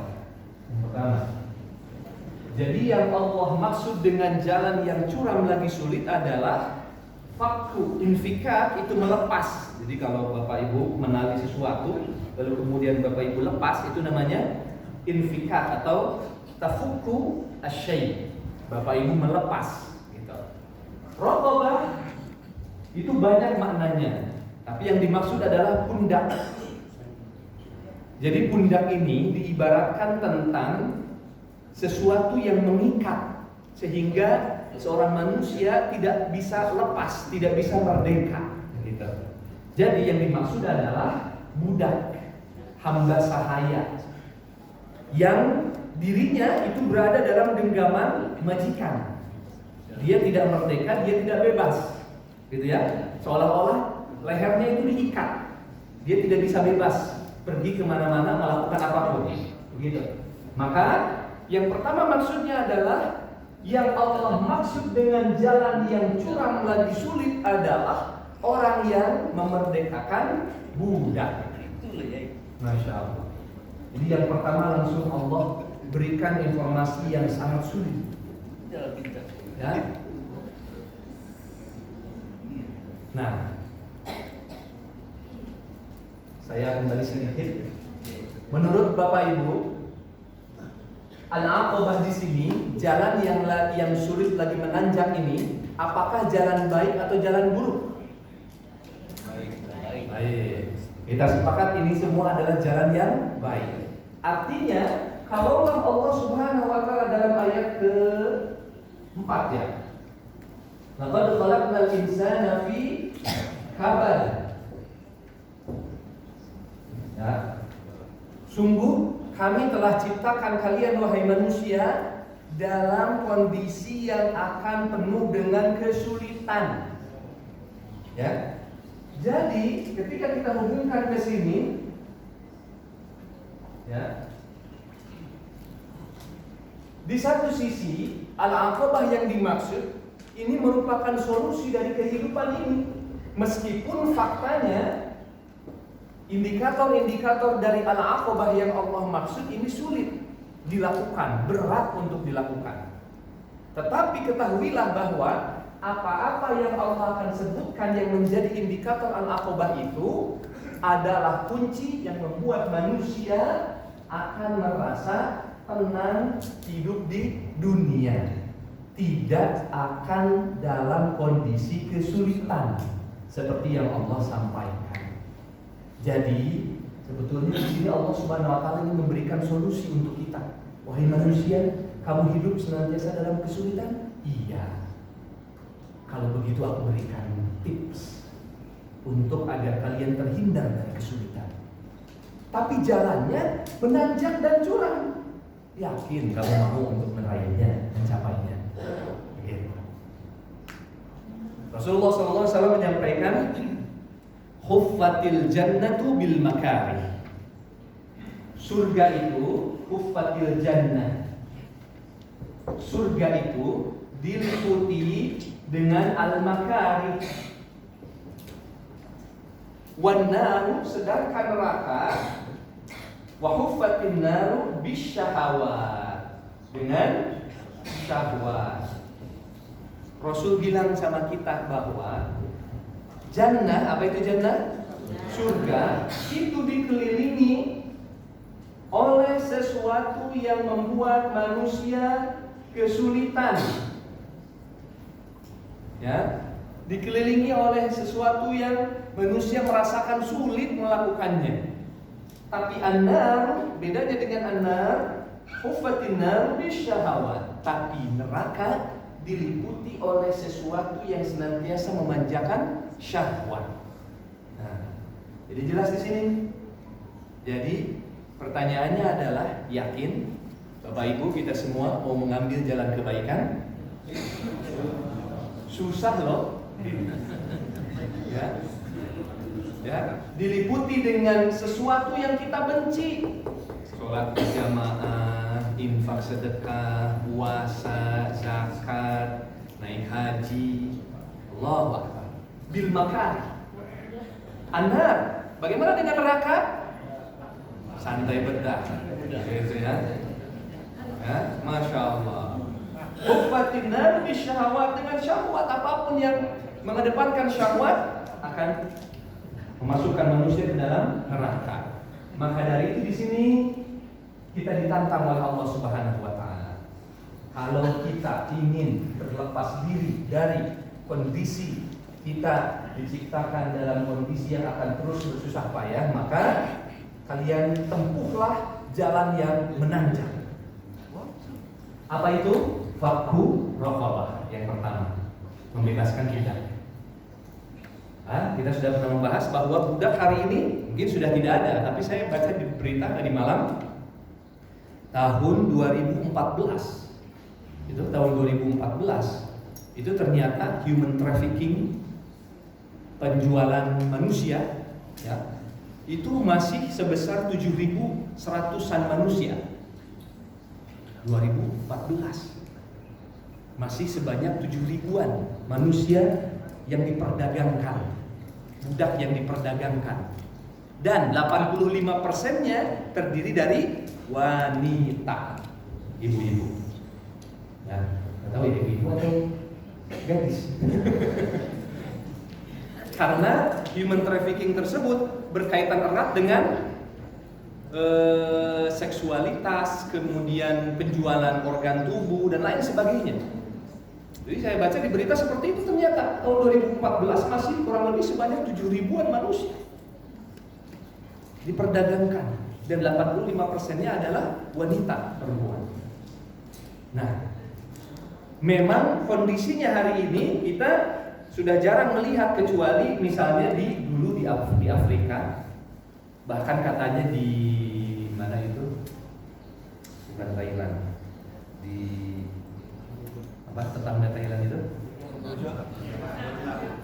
Yang pertama. Jadi yang Allah maksud dengan jalan yang curam lagi sulit adalah fakku, infikak itu melepas. Jadi kalau Bapak Ibu menali sesuatu lalu kemudian Bapak Ibu lepas, itu namanya infikak atau tafukku asyai. Bapak Ibu melepas gitu. Raqabah itu banyak maknanya, tapi yang dimaksud adalah pundak. Jadi pundak ini diibaratkan tentang sesuatu yang mengikat sehingga seorang manusia tidak bisa lepas, tidak bisa merdeka gitu. Jadi yang dimaksud adalah budak, hamba sahaya yang dirinya itu berada dalam genggaman majikan. Dia tidak merdeka, dia tidak bebas. Gitu ya. Seolah-olah lehernya itu diikat. Dia tidak bisa bebas pergi kemana-mana, melakukan apapun. Begitu. Maka yang pertama maksudnya adalah yang Allah maksud dengan jalan yang curam lagi sulit adalah orang yang memerdekakan budak. Masya Allah. Jadi yang pertama langsung Allah berikan informasi yang sangat sulit. Ya. Nah, saya kembali sedikit. Menurut Bapak Ibu, al-aqabah di sini, jalan yang sulit lagi menanjak ini, apakah jalan baik atau jalan buruk? Baik. Kita sepakat ini semua adalah jalan yang baik. Artinya, kalau Allah Subhanahu wa taala dalam ayat ke-4 ya. Laqad khalaqnal insana fi kabad. Ya. Sungguh kami telah ciptakan kalian wahai manusia dalam kondisi yang akan penuh dengan kesulitan. Ya. Jadi ketika kita hubungkan ke sini, ya, di satu sisi al-aqabah yang dimaksud ini merupakan solusi dari kehidupan ini, meskipun faktanya indikator-indikator dari al-aqabah yang Allah maksud ini sulit dilakukan, berat untuk dilakukan. Tetapi ketahuilah bahwa apa-apa yang Allah akan sebutkan yang menjadi indikator al-aqabah itu adalah kunci yang membuat manusia akan merasa tenang hidup di dunia, tidak akan dalam kondisi kesulitan seperti yang Allah sampaikan. Jadi sebetulnya di sini Allah Subhanahu wa taala ingin memberikan solusi untuk kita. Wahai manusia, kamu hidup senantiasa dalam kesulitan? Iya. Kalau begitu aku berikan tips untuk agar kalian terhindar dari kesulitan. Tapi jalannya menanjak dan curam. Yakin kamu mau untuk meraihnya, mencapainya? Begitu. Rasulullah SAW menyampaikan, Huffatil jannatu bil makari. Surga itu huffatil jannah. Surga itu diliputi dengan al-makari. Wan naru, sedangkan neraka, wa huffatin naru bisyahawat, dengan syahwat. Rasul bilang sama kita bahwa jannah, apa itu jannah? Surga itu dikelilingi oleh sesuatu yang membuat manusia kesulitan. Ya, dikelilingi oleh sesuatu yang manusia merasakan sulit melakukannya. Tapi an-nar, bedanya dengan an-nar, huffatin nar bisyahawat. Tapi neraka diliputi oleh sesuatu yang senantiasa memanjakan syahwat. Nah, jadi jelas di sini. Jadi pertanyaannya adalah, yakin Bapak Ibu kita semua mau mengambil jalan kebaikan? Susah loh. Ya. Ya, diliputi dengan sesuatu yang kita benci. Sholat berjamaah, infak sedekah, puasa, zakat, naik haji. Allahu Akbar. Bil makari. Anar, bagaimana dengan neraka? Santai bedah. Gitu ya. Ya, Masya Allah. Huffatin nar bisyahawat, dengan syahwat, apapun yang mengedepankan syahwat akan memasukkan manusia ke dalam neraka. Maka dari itu di sini kita ditantang oleh Allah Subhanahu wa taala. Kalau kita ingin terlepas diri dari kondisi kita diciptakan dalam kondisi yang akan terus bersusah payah, maka kalian tempuhlah jalan yang menanjak. Apa itu? Fakku raqabah. Yang pertama, membebaskan kita. Kita sudah pernah membahas bahwa budak hari ini mungkin sudah tidak ada, tapi saya baca di berita tadi malam tahun 2014. Itu tahun 2014 itu ternyata human trafficking, penjualan manusia, ya, itu masih sebesar 7.100-an manusia. 2014 masih sebanyak 7.000-an manusia yang diperdagangkan, budak yang diperdagangkan, dan 85%-nya terdiri dari wanita, ibu-ibu. Nah, tahu ya ibu-ibu atau gadis? Karena human trafficking tersebut berkaitan erat dengan seksualitas, kemudian penjualan organ tubuh dan lain sebagainya. Jadi saya baca di berita seperti itu, ternyata tahun 2014 masih kurang lebih sebanyak 7.000-an manusia diperdagangkan, dan 85%-nya adalah wanita perempuan. Nah, Memang kondisinya hari ini kita sudah jarang melihat, kecuali misalnya dulu di Afrika, bahkan katanya di mana itu, bukan Thailand, di apa tetangga Thailand itu,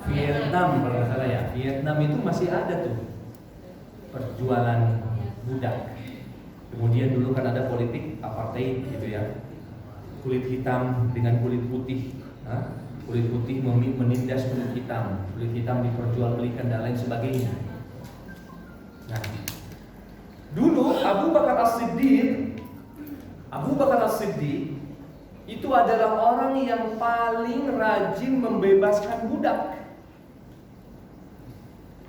Vietnam kalau nggak salah ya. Vietnam itu masih ada tuh perjualan budak. Kemudian dulu kan ada politik apartheid gitu ya, kulit hitam dengan kulit putih, kulit putih menindas kulit hitam diperjualbelikan dan lain sebagainya. Nah, dulu Abu Bakar As-Siddiq itu adalah orang yang paling rajin membebaskan budak.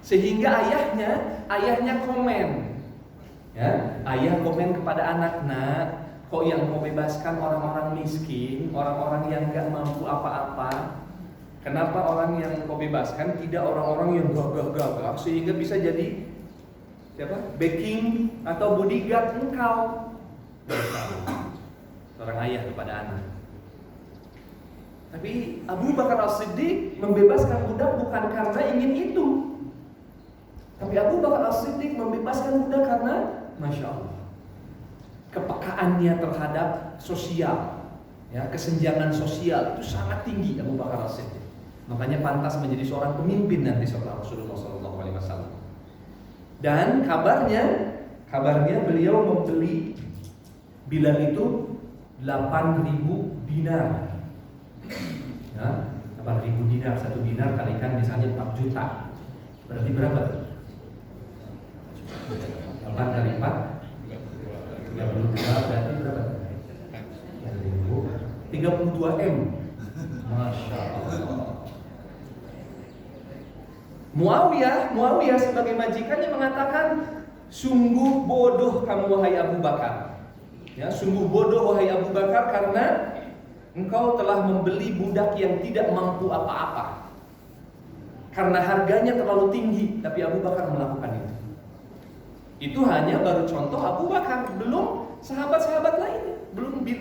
Sehingga ayahnya komen. Ya, ayah komen kepada anak, "Nak, kok yang mau bebaskan orang-orang miskin, orang-orang yang gak mampu apa-apa? Kenapa orang yang kau bebaskan tidak orang-orang yang gagah-gagah sehingga bisa jadi backing atau bodyguard engkau?" Seorang ayah kepada anak. Tapi Abu Bakar As-Siddiq membebaskan budak bukan karena ingin itu. Tapi Abu Bakar As-Siddiq membebaskan budak karena, Masya Allah, kepekaannya terhadap sosial, ya, kesenjangan sosial itu sangat tinggi Abu Bakar As-Siddiq. Makanya pantas menjadi seorang pemimpin nanti setelah Rasulullah SAW. Dan kabarnya beliau membeli Bilal itu 8.000 dinar. Ya, 8.000 dinar, 1 dinar kalikan misalnya 4 juta. Berarti berapa tuh? 8 kali 4 32, berarti berapa? 32 M. Masya Allah. Muawiyah sebagai majikannya mengatakan, "Sungguh bodoh kamu wahai Abu Bakar. Ya, sungguh bodoh wahai Abu Bakar karena engkau telah membeli budak yang tidak mampu apa-apa. Karena harganya terlalu tinggi, tapi Abu Bakar melakukan itu." Itu hanya baru contoh Abu Bakar, belum sahabat-sahabat lainnya.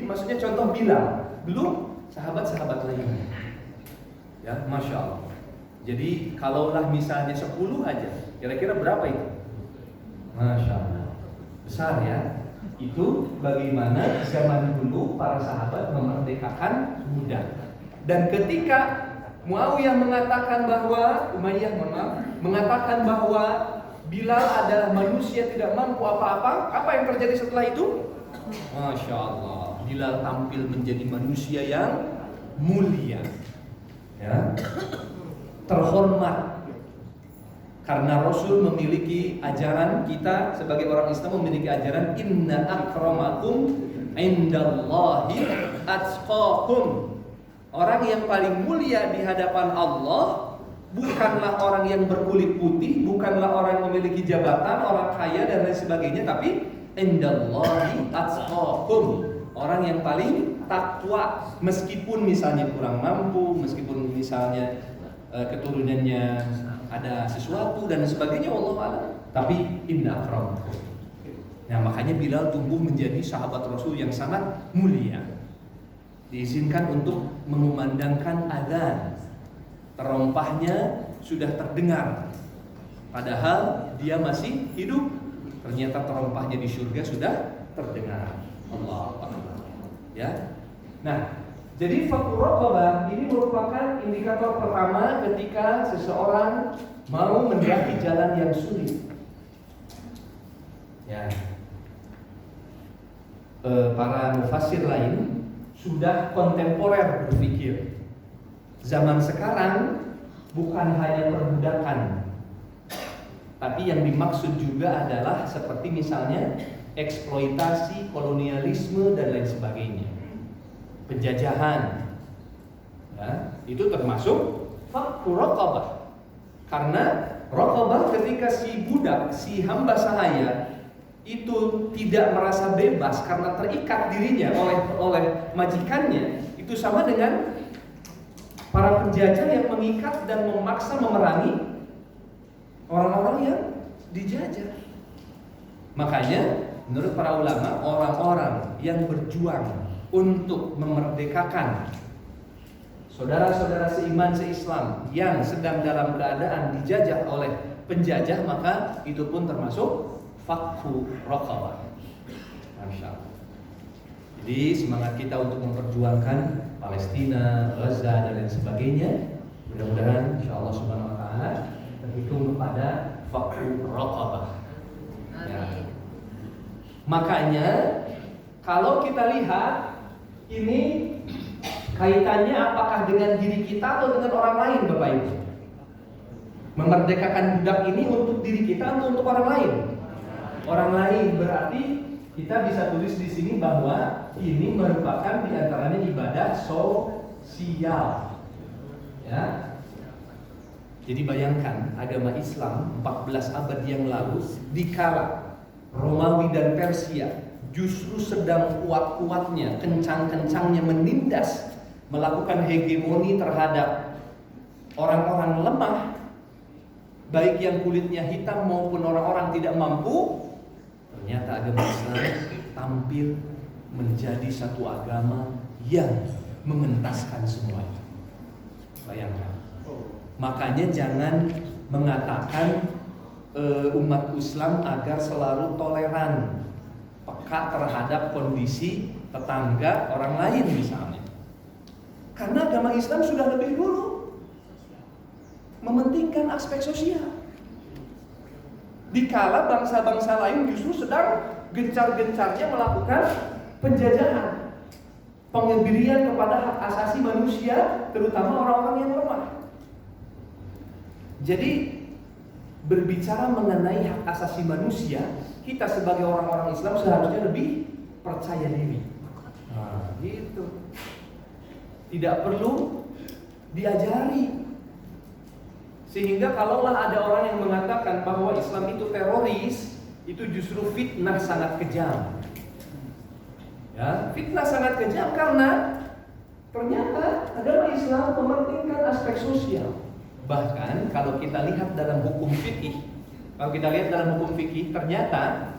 Maksudnya contoh Bilal, belum sahabat-sahabat lainnya. Ya, Masya Allah. Jadi kalaulah misalnya 10 aja, kira-kira berapa itu? Masya Allah, besar ya. Itu bagaimana zaman dulu para sahabat memerdekakan budak. Dan ketika Muawiyah mengatakan bahwa mengatakan bahwa Bilal adalah manusia tidak mampu apa-apa, apa yang terjadi setelah itu? Masya Allah, Bilal tampil menjadi manusia yang mulia, ya, terhormat. Karena Rasul memiliki ajaran, kita sebagai orang Islam memiliki ajaran, inna akramakum indallahi atqakum. Orang yang paling mulia di hadapan Allah bukanlah orang yang berkulit putih, bukanlah orang yang memiliki jabatan, orang kaya dan lain sebagainya, tapi indallahi atqakum, orang yang paling takwa. Meskipun misalnya kurang mampu, meskipun misalnya keturunannya ada sesuatu dan sebagainya, wallahu a'lam, tapi inna akramakum. Nah, makanya Bilal tumbuh menjadi sahabat Rasul yang sangat mulia. Diizinkan untuk mengumandangkan azan. Terompahnya sudah terdengar, padahal dia masih hidup. Ternyata terompahnya di surga sudah terdengar. Allahu Akbar. Ya. Nah, jadi faktor raqabah ini merupakan indikator pertama ketika seseorang mau mendaki jalan yang sulit. Ya. Para mufassir lain sudah kontemporer berpikir, zaman sekarang bukan hanya perbudakan, tapi yang dimaksud juga adalah seperti misalnya eksploitasi, kolonialisme dan lain sebagainya, penjajahan. Ya, itu termasuk faktor raqabah. Karena raqabah ketika si budak, si hamba sahaya itu tidak merasa bebas karena terikat dirinya oleh majikannya, itu sama dengan para penjajah yang mengikat dan memaksa memerangi orang-orang yang dijajah. Makanya menurut para ulama, orang-orang yang berjuang untuk memerdekakan saudara-saudara seiman seislam yang sedang dalam keadaan dijajah oleh penjajah, maka itu pun termasuk fakku raqabah. Masya Allah. Jadi semangat kita untuk memperjuangkan Palestina, Gaza dan lain sebagainya, mudah-mudahan insya Allah Subhanahu Wa Taala terhitung kepada fakku raqabah. Ya. Makanya kalau kita lihat ini kaitannya apakah dengan diri kita atau dengan orang lain, Bapak Ibu? Memerdekakan budak ini untuk diri kita atau untuk orang lain? Orang lain, berarti kita bisa tulis di sini bahwa ini merupakan diantaranya ibadah sosial. Ya. Jadi bayangkan agama Islam 14 abad yang lalu dikala Romawi dan Persia justru sedang kuat-kuatnya, kencang-kencangnya menindas, melakukan hegemoni terhadap orang-orang lemah, baik yang kulitnya hitam maupun orang-orang tidak mampu. Ternyata agama Islam tampil menjadi satu agama yang mengentaskan semuanya. Bayangkan. Makanya jangan mengatakan umat Islam agar selalu toleran, peka terhadap kondisi tetangga orang lain misalnya. Karena agama Islam sudah lebih dulu mementingkan aspek sosial. Dikala bangsa-bangsa lain justru sedang gencar-gencarnya melakukan penjajahan, pengebirian kepada hak asasi manusia, terutama orang-orang yang lemah. Jadi berbicara mengenai hak asasi manusia, kita sebagai orang-orang Islam seharusnya lebih percaya diri. Nah, gitu. Tidak perlu diajari. Sehingga kalaulah ada orang yang mengatakan bahwa Islam itu teroris, itu justru fitnah sangat kejam. Ya, fitnah sangat kejam karena ternyata agama Islam mementingkan aspek sosial. Bahkan kalau kita lihat dalam hukum fikih, ternyata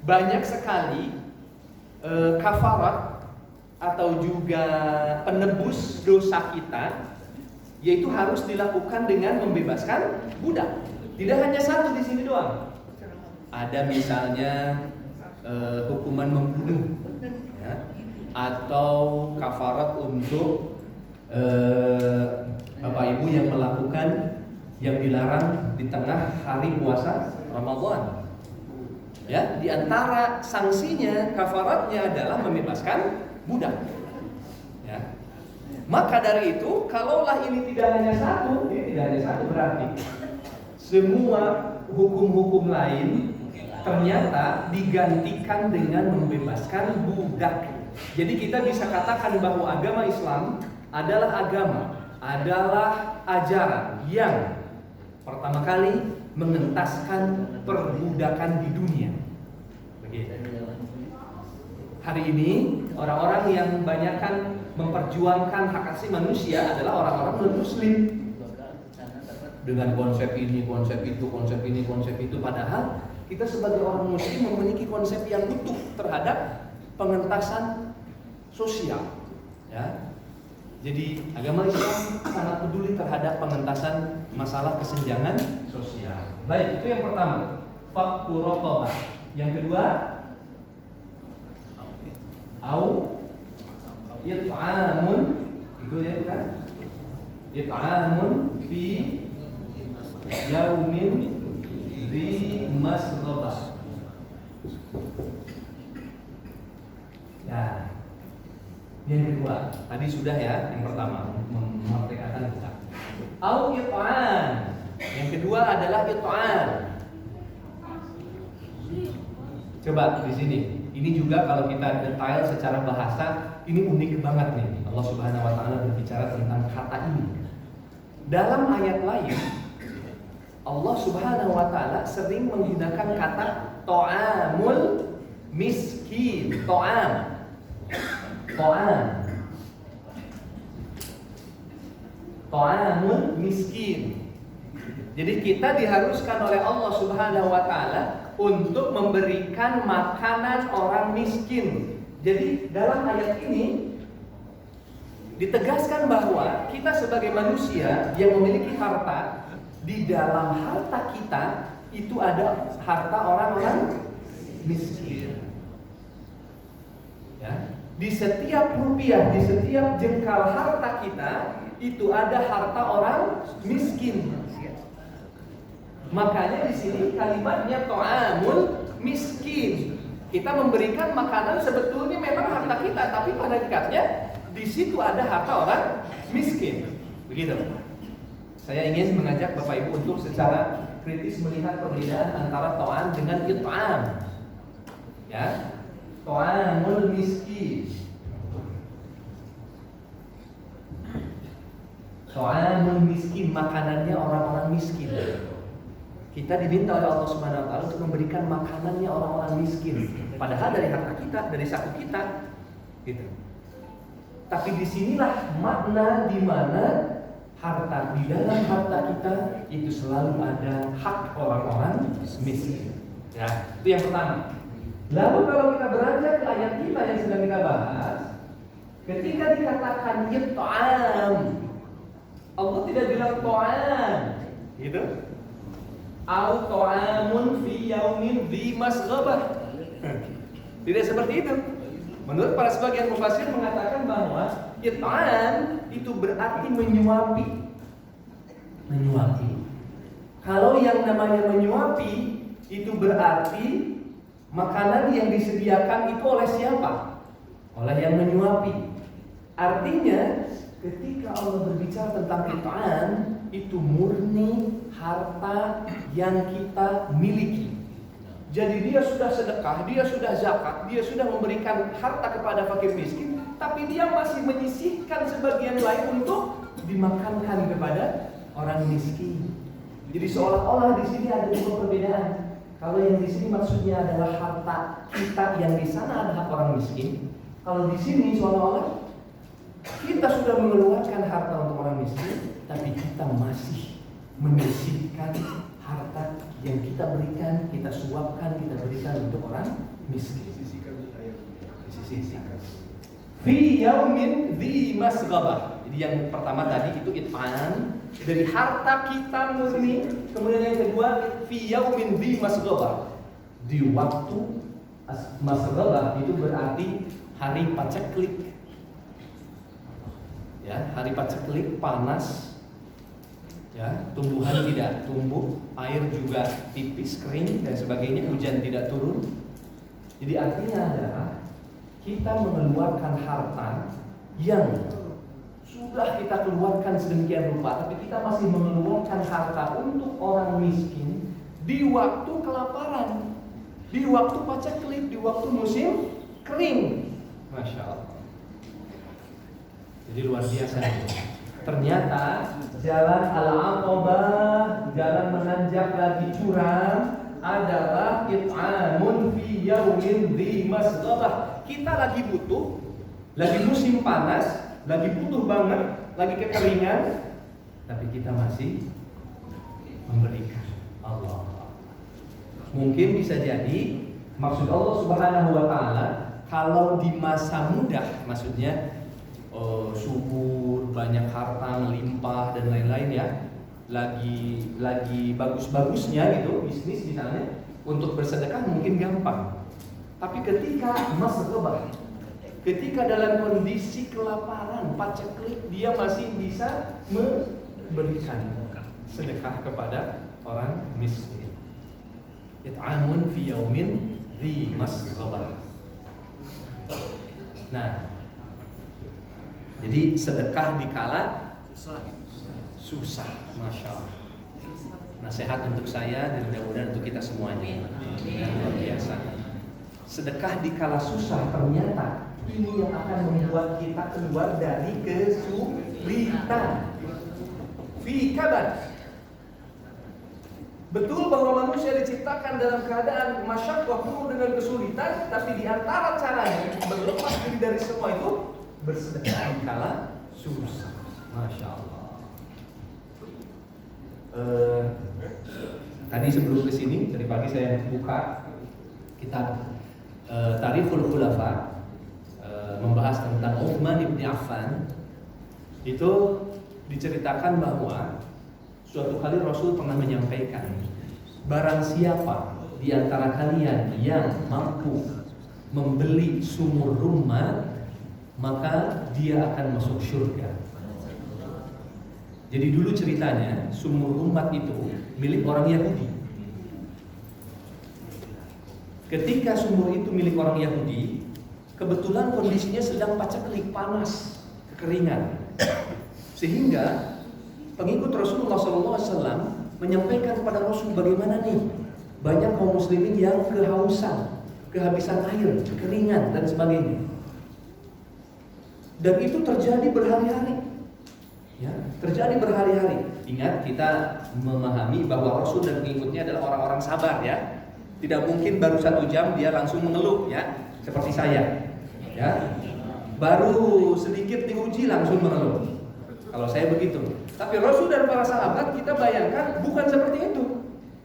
banyak sekali kafarat atau juga penebus dosa kita, yaitu harus dilakukan dengan membebaskan budak. Tidak hanya satu di sini doang. Ada misalnya hukuman membunuh, ya, atau kafarat untuk Bapak Ibu yang melakukan yang dilarang di tengah hari puasa Ramadan. Ya, di antara sanksinya, kafaratnya adalah membebaskan budak. Ya. Maka dari itu, kalaulah ini tidak hanya satu berarti semua hukum-hukum lain ternyata digantikan dengan membebaskan budak. Jadi kita bisa katakan bahwa agama Islam adalah ajaran yang pertama kali mengentaskan perbudakan di dunia. Begitu. Hari ini orang-orang yang banyakkan memperjuangkan hak asasi manusia adalah orang-orang non-muslim. Dengan konsep ini, konsep itu, konsep ini, konsep itu, padahal kita sebagai orang muslim memiliki konsep yang utuh terhadap pengentasan sosial. Ya. Jadi agama Islam sangat peduli terhadap pengentasan masalah kesenjangan sosial. Baik, itu yang pertama, fakku raqabah. Yang kedua, au it'amun, itu ya kan? It'amun fi yaumin di masghabah. Ya. Yang kedua, tadi sudah ya, yang pertama memerdekakan budak. Au it'an. Yang kedua adalah it'an. Coba di sini. Ini juga kalau kita detail secara bahasa, ini unik banget nih. Allah Subhanahu wa taala berbicara tentang kata ini. Dalam ayat lain, Allah Subhanahu wa taala sering menggunakan kata ta'amul miskin, ta'am. Ta'amul miskin. Jadi kita diharuskan oleh Allah Subhanahu wa taala untuk memberikan makanan orang miskin. Jadi dalam ayat ini Ditegaskan bahwa kita sebagai manusia yang memiliki harta, di dalam harta kita itu ada harta orang-orang miskin. Ya, di setiap rupiah, di setiap jengkal harta kita itu ada harta orang miskin. Makanya di sini kalimatnya ta'amul miskin. Kita memberikan makanan sebetulnya memang harta kita, tapi pada hakikatnya di situ ada harta orang miskin. Begitu. Saya ingin mengajak Bapak Ibu untuk secara kritis melihat perbedaan antara ta'am dengan it'am. Ya. Ta'amul miskin. Ta'amul miskin, makanannya orang-orang miskin. Kita diminta oleh Allah Subhanahu wa taala untuk memberikan makanannya orang-orang miskin. Padahal dari harta kita, dari saku kita, gitu. Tapi disinilah makna di mana harta, di dalam harta kita itu selalu ada hak orang-orang miskin. Ya, itu yang pertama. Lalu kalau kita beranjak ke ayat kita yang sedang kita bahas, ketika dikatakan yat'am, Allah tidak bilang ta'am, gitu. Au ta'amun fi yaumin dhi masghabah. Tidak seperti itu. Menurut para sebagian mufassir mengatakan bahwa it'am itu berarti menyuapi. Menyuapi. Kalau yang namanya menyuapi itu berarti makanan yang disediakan itu oleh siapa? Oleh yang menyuapi. Artinya ketika Allah berbicara tentang it'am, itu murni harta yang kita miliki. Jadi dia sudah sedekah, dia sudah zakat, dia sudah memberikan harta kepada fakir miskin, tapi dia masih menyisihkan sebagian lain untuk dimakankan kepada orang miskin. Jadi seolah-olah di sini ada dua perbedaan. Kalau yang di sini maksudnya adalah harta kita, yang di sana ada hak orang miskin. Kalau di sini seolah-olah kita sudah mengeluarkan harta untuk orang miskin, tapi kita masih menyisihkan harta yang kita berikan, kita suapkan, kita berikan untuk orang miskin. Sisihkan. Fi yaumin dhi masghabah. Jadi yang pertama tadi itu it'am, dari harta kita murni. Kemudian yang kedua fi yaumin dhi masghabah. Di waktu masghabah itu berarti hari paceklik. Ya, hari paceklik, panas. Ya, tumbuhan tidak tumbuh, air juga tipis, kering dan sebagainya, hujan tidak turun. Jadi artinya adalah kita mengeluarkan harta yang sudah kita keluarkan sedemikian rupa, tapi kita masih mengeluarkan harta untuk orang miskin di waktu kelaparan, di waktu paceklik, di waktu musim kering. Masya Allah. Jadi luar biasa. Ternyata jalan al-aqabah, jalan menanjak lagi curam adalah it'amun fi yaumin dhi masghabah. Kita lagi butuh, lagi musim panas, lagi butuh banget, lagi kekeringan, tapi kita masih memberikan. Allah. Mungkin bisa jadi maksud Allah Subhanahu wa taala kalau di masa muda, maksudnya subur, banyak harta, melimpah dan lain-lain ya, lagi bagus-bagusnya gitu bisnis misalnya, untuk bersedekah mungkin gampang. Tapi ketika masghabah, ketika dalam kondisi kelaparan, paceklik, dia masih bisa memberikan sedekah kepada orang miskin. It'amun fi yaumin dhi masghabah. Nah, jadi sedekah dikala susah, masya Allah. Nasihat untuk saya dan mudah-mudahan untuk kita semuanya. Luar biasa. Sedekah dikala susah ternyata ini yang akan membuat kita keluar dari kesulitan. Fi kabad. Betul bahwa manusia diciptakan dalam keadaan masyaqqah, penuh dengan kesulitan, tapi di antara caranya berlepas diri dari semua itu bersedekah dikala susah. Masya Allah. Tadi sebelum kesini, dari pagi saya buka kitab Tarikhul Khulafa, membahas tentang Uthman ibn Affan. Itu diceritakan bahwa suatu kali Rasul pernah menyampaikan, barang siapa di antara kalian yang mampu membeli sumur rumah, maka dia akan masuk surga. Jadi dulu ceritanya sumur rumah itu milik orang Yahudi. Ketika sumur itu milik orang Yahudi, kebetulan kondisinya sedang paceklik, panas, kekeringan. Sehingga pengikut Rasulullah SAW menyampaikan kepada Rasul, bagaimana nih banyak kaum muslimin yang kehausan, kehabisan air, kekeringan dan sebagainya. Dan itu terjadi berhari-hari. Ya, terjadi berhari-hari. Ingat, kita memahami bahwa Rasul dan pengikutnya adalah orang-orang sabar ya. Tidak mungkin baru 1 jam dia langsung mengeluh ya, seperti saya. Ya. Baru sedikit diuji langsung mengeluh. Kalau saya begitu. Tapi Rasul dan para sahabat, kita bayangkan bukan seperti itu.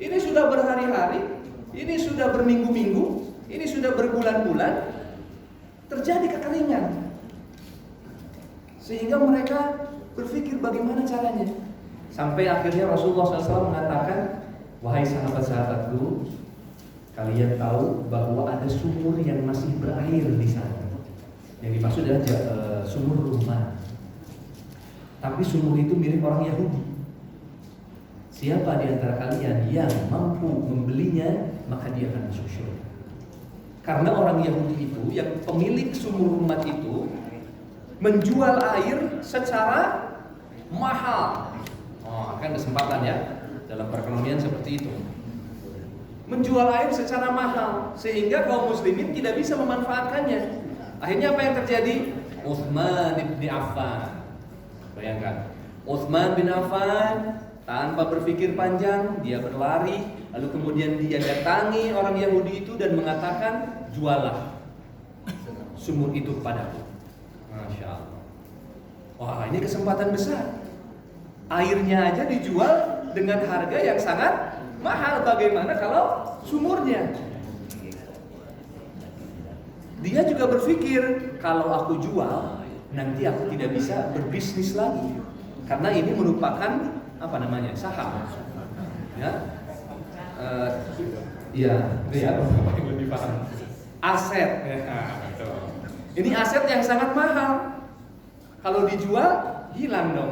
Ini sudah berhari-hari, ini sudah berminggu-minggu, ini sudah berbulan-bulan terjadi kekeringan. Sehingga mereka berpikir bagaimana caranya. Sampai akhirnya Rasulullah SAW mengatakan, wahai sahabat-sahabatku, kalian tahu bahwa ada sumur yang masih berair di sana. Yang dimaksud adalah sumur rumah. Tapi sumur itu milik orang Yahudi. Siapa di antara kalian yang mampu membelinya, maka dia akan masuk surga. Karena orang Yahudi itu, yang pemilik sumur rumah itu, menjual air secara mahal. Oh, kan kesempatan ya dalam perekonomian seperti itu. Menjual air secara mahal sehingga kaum muslimin tidak bisa memanfaatkannya. Akhirnya apa yang terjadi? Utsman bin Affan. Bayangkan, Utsman bin Affan tanpa berpikir panjang dia berlari, lalu kemudian dia datangi orang Yahudi itu dan mengatakan, jualah sumur itu padaku. Masya Allah. Wah, ini kesempatan besar. Airnya aja dijual dengan harga yang sangat mahal. Bagaimana kalau sumurnya? Dia juga berpikir, kalau aku jual, nanti aku tidak bisa berbisnis lagi. Karena ini merupakan saham. Ya, ya, lebih paham. Aset. Ini aset yang sangat mahal. Kalau dijual, hilang dong.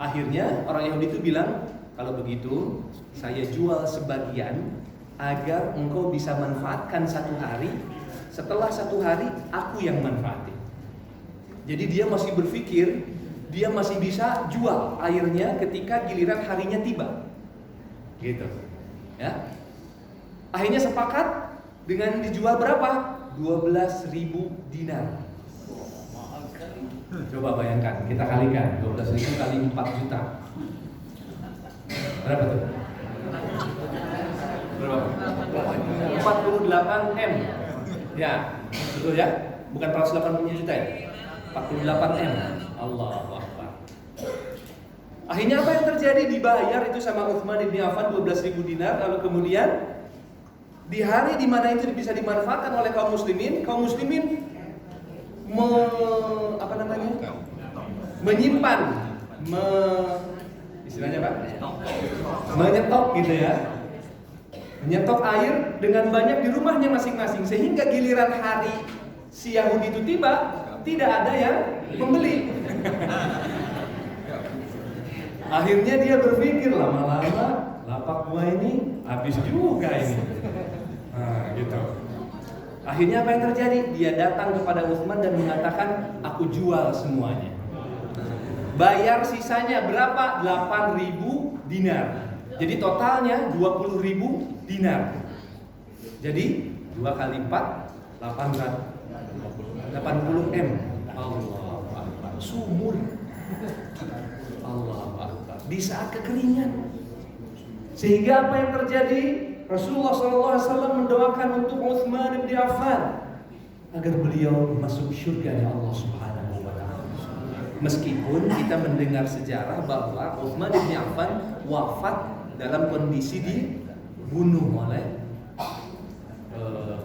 Akhirnya orang Yahudi itu bilang, kalau begitu saya jual sebagian agar engkau bisa manfaatkan 1 hari. Setelah 1 hari aku yang manfaati. Jadi dia masih berpikir dia masih bisa jual airnya ketika giliran harinya tiba. Gitu. Ya. Akhirnya sepakat dengan dijual berapa? 12.000 dinar. Coba bayangkan, kita kalikan 12.000 kali 4 juta. Berapa tuh? Berapa? 48 M. Ya, betul ya? Bukan 480 juta ya? 48 M. Allahu Akbar. Akhirnya apa yang terjadi? Dibayar itu sama Utsman bin Affan 12.000 dinar. Lalu kemudian di hari di mana itu bisa dimanfaatkan oleh kaum muslimin menyimpan, istilahnya Pak, menyetok gitu ya, menyetok air dengan banyak di rumahnya masing-masing, sehingga giliran hari si Yahudi itu tiba, tidak ada yang membeli. Akhirnya dia berpikir, lama-lama lapak gua ini habis juga ini. Nah, gitu. Akhirnya apa yang terjadi? Dia datang kepada Utsman dan mengatakan, aku jual semuanya. Bayar sisanya berapa? 8.000 dinar. Jadi totalnya 20.000 dinar. Jadi 2 kali 4 80 M. Allah Akbar. Sumur. Allah Akbar. Di saat kekeringan. Sehingga apa yang terjadi? Rasulullah SAW mendoakan untuk Utsman bin Affan agar beliau masuk surga Allah Subhanahu wa Ta'ala. Meskipun kita mendengar sejarah bahwa Utsman bin Affan wafat dalam kondisi dibunuh oleh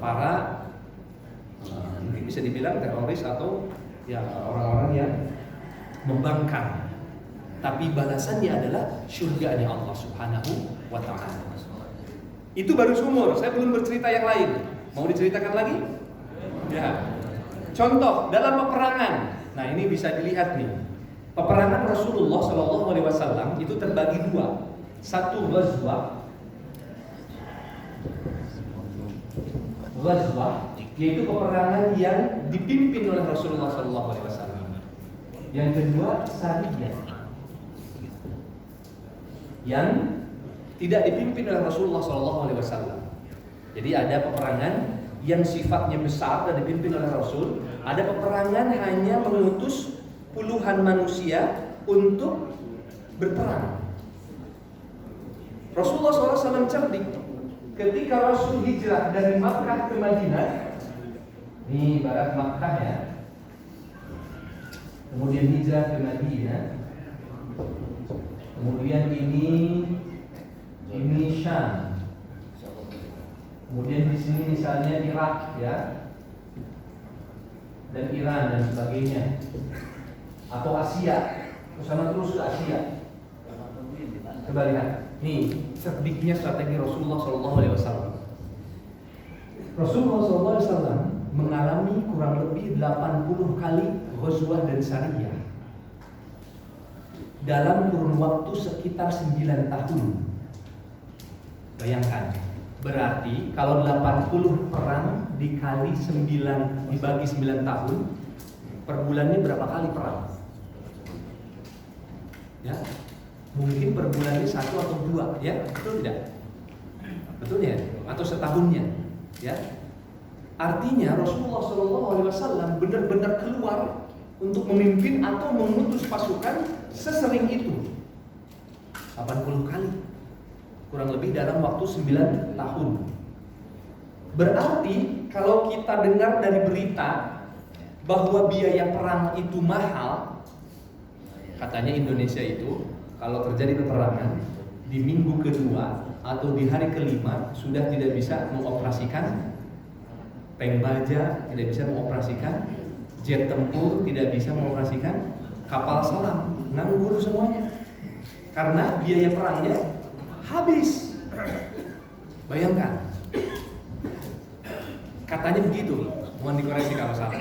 para mungkin bisa dibilang teroris atau ya orang-orang yang membangkang, tapi balasannya adalah surganya Allah Subhanahu wa ta'ala. Itu baru sumur, saya belum bercerita yang lain. Mau diceritakan lagi? Ya. Contoh dalam peperangan. Nah, ini bisa dilihat nih. Peperangan Rasulullah SAW itu terbagi dua. Satu ghazwah, yaitu peperangan yang dipimpin oleh Rasulullah SAW. Yang kedua sariyah, yang tidak dipimpin oleh Rasulullah SAW. Jadi ada peperangan yang sifatnya besar dan dipimpin oleh Rasul. Ada peperangan hanya mengutus puluhan manusia untuk berperang. Rasulullah SAW cerdik. Ketika Rasul hijrah dari Makkah ke Madinah, ini barat Makkah ya, kemudian hijrah ke Madinah, kemudian ini Syam, kemudian di sini misalnya Irak ya, dan Iran dan sebagainya, atau Asia, kesana terus ke Asia. Coba lihat, nih cerdiknya strategi Rasulullah SAW. Rasulullah SAW mengalami kurang lebih 80 kali ghazwah dan sariyah dalam kurun waktu sekitar 9 tahun. Bayangkan, berarti kalau 80 perang dikali 9 dibagi 9 tahun, per bulannya berapa kali perang? Ya, mungkin per bulannya 1 atau 2, ya, betul tidak? Betul ya? Atau setahunnya, ya. Artinya Rasulullah SAW benar-benar keluar untuk memimpin atau mengutus pasukan sesering itu 80 kali, kurang lebih dalam waktu 9 tahun. Berarti kalau kita dengar dari berita bahwa biaya perang itu mahal, katanya Indonesia itu kalau terjadi peperangan di minggu kedua atau di hari kelima sudah tidak bisa mengoperasikan tank baja, tidak bisa mengoperasikan jet tempur, tidak bisa mengoperasikan kapal selam, nganggur semuanya karena biaya perangnya habis. Bayangkan, katanya begitu, mohon dikoreksi kalau salah.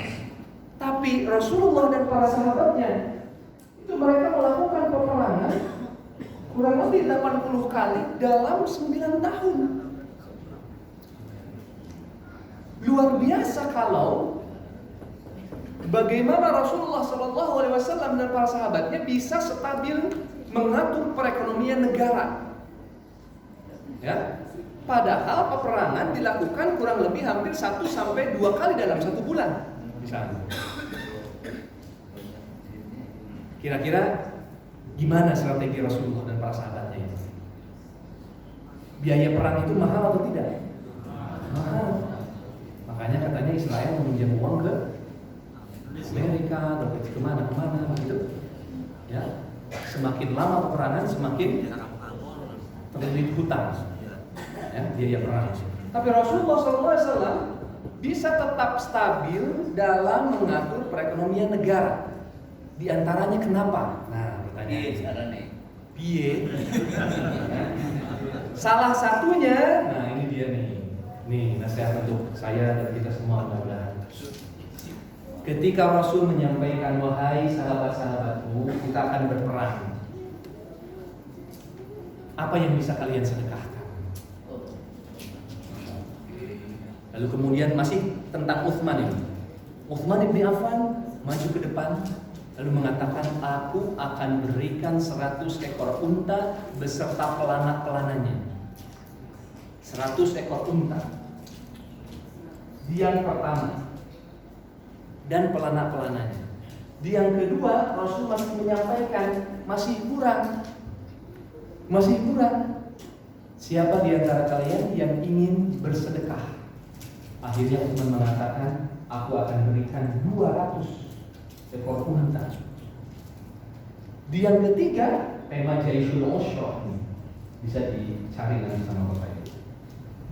Tapi Rasulullah dan para sahabatnya itu mereka melakukan peperangan kurang lebih 80 kali dalam 9 tahun. Luar biasa kalau bagaimana Rasulullah SAW dan para sahabatnya bisa stabil mengatur perekonomian negara. Ya, padahal peperangan dilakukan kurang lebih hampir 1 sampai 2 kali dalam 1 bulan, misalnya. Kira-kira gimana strategi Rasulullah dan para sahabatnya? Biaya perang itu mahal atau tidak? Mahal. Makanya katanya Israel meminjam uang ke Amerika atau ke kemana-kemana gitu. Ya, semakin lama peperangan semakin terlilit hutang. Ya, biaya perang. Tapi Rasulullah SAW bisa tetap stabil dalam mengatur perekonomian negara. Di antaranya kenapa? Nah, pertanyaannya. Piye? Salah satunya, nah ini dia nih. Nih nasihat untuk saya dan kita semua mudah-mudahan. Ketika Rasul menyampaikan, wahai sahabat-sahabatku, kita akan berperang, apa yang bisa kalian sedekahkan? Lalu kemudian masih tentang Utsman ini. Utsman bin Affan maju ke depan lalu mengatakan, aku akan berikan 100 ekor unta beserta pelanak-pelananya. 100 ekor unta. Yang pertama, dan pelanak-pelananya. Yang kedua, Rasul masih menyampaikan masih kurang. Siapa di antara kalian yang ingin bersedekah? Akhirnya Utsman mengatakan, aku akan berikan 200 ekor unta. Di yang ketiga, tema Jaisul Usrah, bisa dicari nanti sama Bapak Ibu.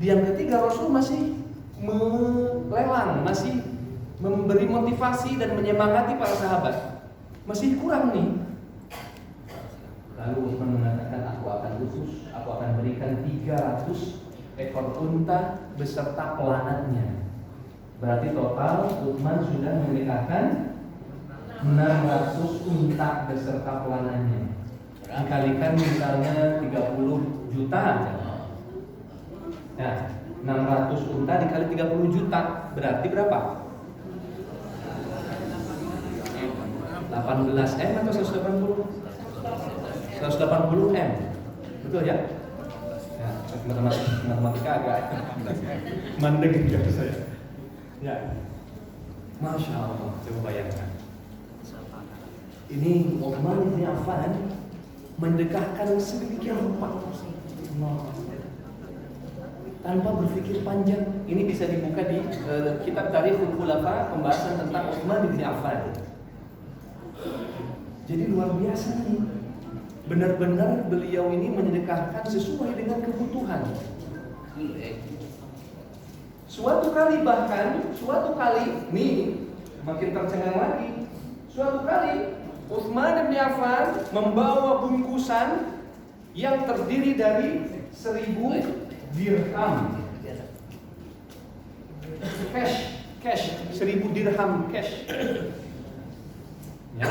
Di yang ketiga, Rasul masih melelang, masih memberi motivasi dan menyemangati para sahabat. masih kurang nih. Lalu Utsman mengatakan, aku akan berikan 300 ekor unta beserta pelanannya. Berarti total Utsman sudah menikahkan 600 unta beserta pelanannya. Dikalikan misalnya 30 juta aja. Ya, 600 unta dikali 30 juta berarti berapa? 18 M atau 180? 180 M. Betul ya? Ya, matematika agak mandek gitu saya. Ya. Masya Allah, coba bayangkan. Ini Utsman bin Affan mendekahkan sedemikian rupa tanpa berpikir panjang. Ini bisa dibuka di kitab Tarikhul Khulafa, pembahasan tentang Utsman bin Affan. Jadi luar biasa nih. Benar-benar beliau ini menyedekahkan sesuai dengan kebutuhan. Suatu kali nih makin tercengang lagi. Suatu kali Utsman bin Affan membawa bungkusan yang terdiri dari 1000 dirham. Cash, 1000 dirham cash. Ya.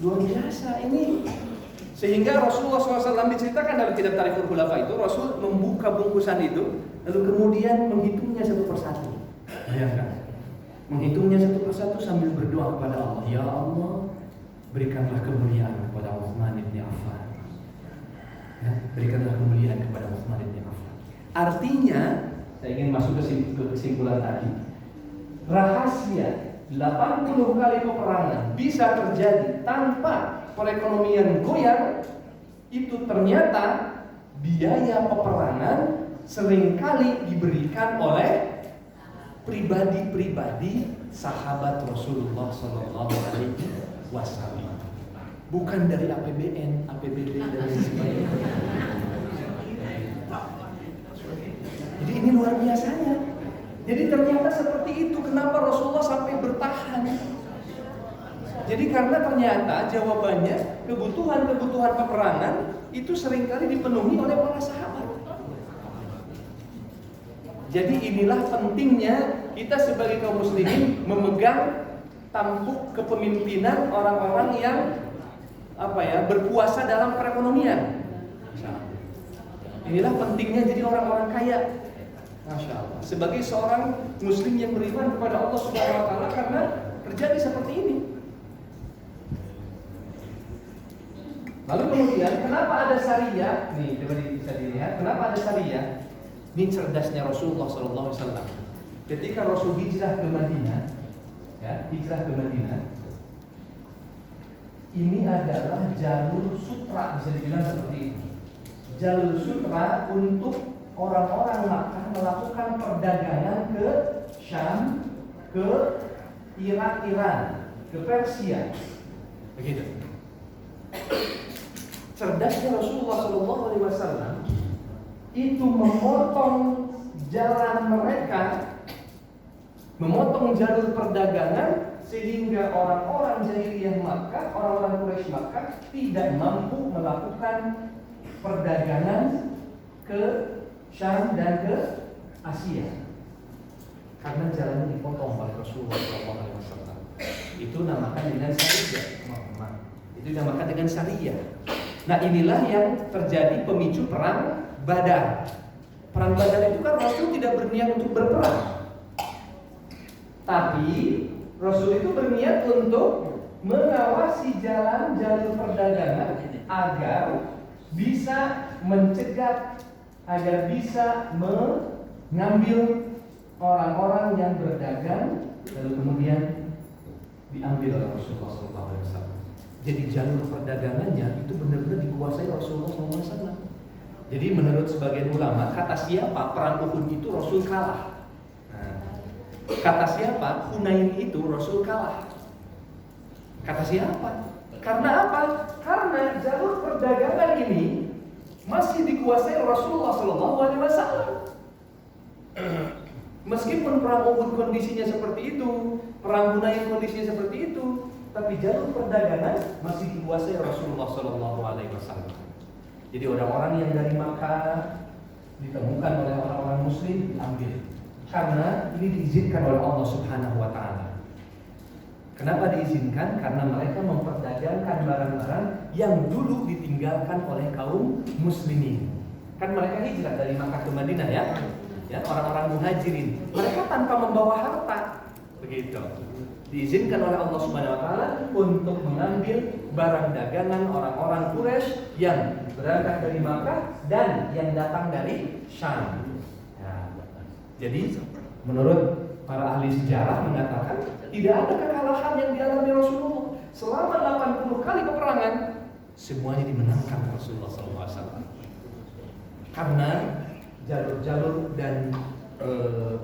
Luar biasa ini. Sehingga Rasulullah SAW diceritakan dalam kitab Tarikhul Khulafa itu, Rasul membuka bungkusan itu, lalu kemudian menghitungnya satu persatu. Bayangkan, menghitungnya satu persatu sambil berdoa kepada Allah, ya Allah, berikanlah kemuliaan kepada Utsman bin Affan. Ya, berikanlah kemuliaan kepada Utsman bin Affan. Artinya, saya ingin masuk ke kesimpulan tadi. Rahasia 80 kali peperangan bisa terjadi tanpa perekonomian goyang, itu ternyata biaya peperangan seringkali diberikan oleh pribadi-pribadi sahabat Rasulullah SAW, bukan dari APBN, APBD dan lain sebagainya. Jadi ini luar biasanya. Jadi ternyata seperti itu. Kenapa Rasulullah sampai bertahan? Jadi karena ternyata jawabannya kebutuhan-kebutuhan peperangan itu seringkali dipenuhi oleh para sahabat. Jadi inilah pentingnya kita sebagai kaum muslimin memegang tampuk kepemimpinan orang-orang yang berkuasa dalam perekonomian. Inilah pentingnya jadi orang-orang kaya. Masya Allah. Sebagai seorang muslim yang beriman kepada Allah Subhanahu wa taala, karena terjadi seperti ini. Lalu kemudian kenapa ada syariah? Nih, coba bisa dilihat kenapa ada syariah. Ini cerdasnya Rasulullah SAW. Ketika Rasul hijrah ke Madinah, ini adalah jalur sutra, bisa dibilang seperti ini. Jalur sutra untuk orang-orang Makkah melakukan perdagangan ke Syam, ke Iran, ke Persia. Begitu. Cerdasnya Rasulullah SAW itu memotong jalan mereka, memotong jalur perdagangan sehingga orang-orang jahiliyah Makkah, orang-orang Quraisy Makkah tidak mampu melakukan perdagangan ke Syam dan ke Asia karena jalannya dipotong oleh Rasulullah SAW. Itu namakan dengan syariah. Itu dinamakan dengan syariah. Nah, inilah yang terjadi pemicu perang Badar. Perang Badar itu kan Rasul tidak berniat untuk berperang, tapi Rasul itu berniat untuk mengawasi jalur perdagangan agar bisa mencegat, agar bisa mengambil orang-orang yang berdagang lalu kemudian diambil oleh Rasulullah SAW. Jadi jalur perdagangannya itu benar-benar dikuasai Rasulullah SAW. Jadi menurut sebagian ulama, kata siapa perang Uhud itu Rasul kalah. Kata siapa Hunain itu Rasul kalah. Kata siapa? Karena apa? Karena jalur perdagangan ini masih dikuasai Rasulullah SAW. Meskipun perang Uhud kondisinya seperti itu, perang Hunain kondisinya seperti itu, tapi jalur perdagangan masih dikuasai Rasulullah SAW. Jadi orang-orang yang dari Makkah ditemukan oleh orang-orang Muslim diambil, karena ini diizinkan oleh Allah Subhanahu Wa Taala. Kenapa diizinkan? Karena mereka memperdagangkan barang-barang yang dulu ditinggalkan oleh kaum muslimin. Kan mereka hijrah dari Makkah ke Madinah ya, orang-orang muhajirin. Mereka tanpa membawa harta, begitu. Diizinkan oleh Allah Subhanahu Wa Taala untuk mengambil barang dagangan orang-orang Quraisy yang berangkat dari Makkah dan yang datang dari Syam. Ya. Jadi menurut para ahli sejarah mengatakan tidak ada kekalahan yang dialami Rasulullah selama 80 kali peperangan, semuanya dimenangkan Rasulullah SAW. Karena jalur-jalur dan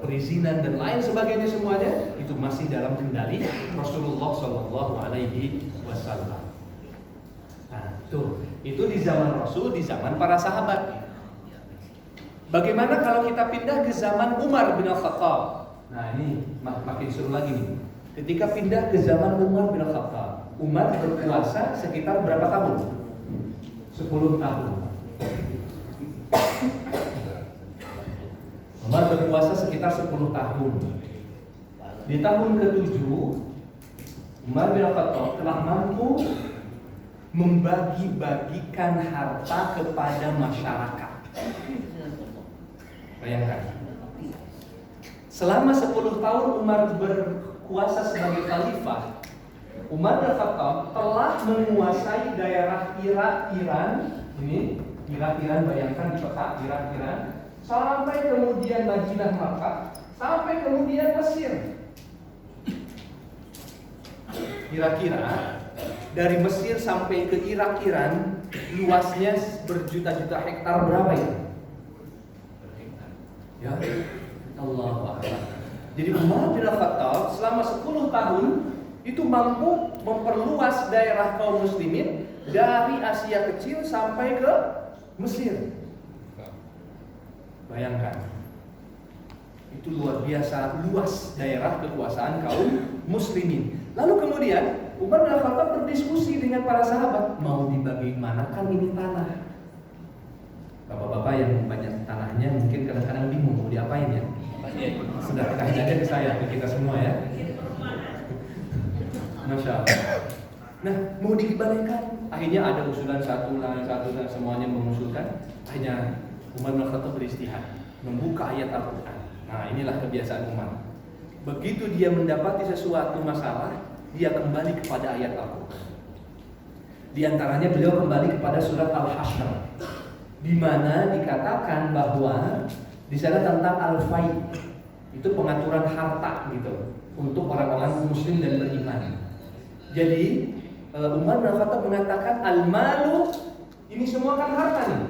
perizinan dan lain sebagainya semuanya itu masih dalam kendali Rasulullah SAW. Nah, itu di zaman Rasul, di zaman para sahabat. Bagaimana kalau kita pindah ke zaman Umar bin Khattab? Nah, ini makin seru lagi nih. Ketika pindah ke zaman Umar bin Khattab, Umar berkuasa sekitar berapa tahun? 10 tahun. Umar berkuasa sekitar 10 tahun. Di tahun ke-7, Umar bin Khattab telah mampu membagi-bagikan harta kepada masyarakat. Bayangkan. Selama 10 tahun Umar berkuasa sebagai khalifah, Umar bin Khattab telah menguasai daerah Iran. Ini Iran, bayangkan di peta Iran, sampai kemudian Madinah Makkah, sampai kemudian Mesir. Kira-kira dari Mesir sampai ke Iran luasnya berjuta-juta hektar berapa ya? Ya, Allahu Akbar. Jadi Umar bin Khattab selama 10 tahun itu mampu memperluas daerah kaum muslimin dari Asia kecil sampai ke Mesir. Bayangkan, itu luar biasa luas daerah kekuasaan kaum muslimin. Lalu kemudian Umar bin Khattab berdiskusi dengan para sahabat, mau dibagaimanakan ini tanah. Bapak-bapak yang banyak tanahnya mungkin kadang-kadang bingung mau diapain ya. Sudah kasih aja ke saya, ke kita semua ya. Masya Allah. Nah, mau dikembalikan. Akhirnya ada usulan satu dan semuanya mengusulkan. Akhirnya Umar bin Khattab beristihad, membuka ayat Al-Quran. Nah, inilah kebiasaan Umar. Begitu dia mendapati sesuatu masalah, dia kembali kepada ayat Al-Quran. Di antaranya beliau kembali kepada surat Al-Hasyr, di mana dikatakan bahwa di sana tentang al-fai, itu pengaturan harta gitu untuk orang-orang muslim dan beriman. Jadi Umar bin Khattab mengatakan al-malu, ini semua kan harta nih.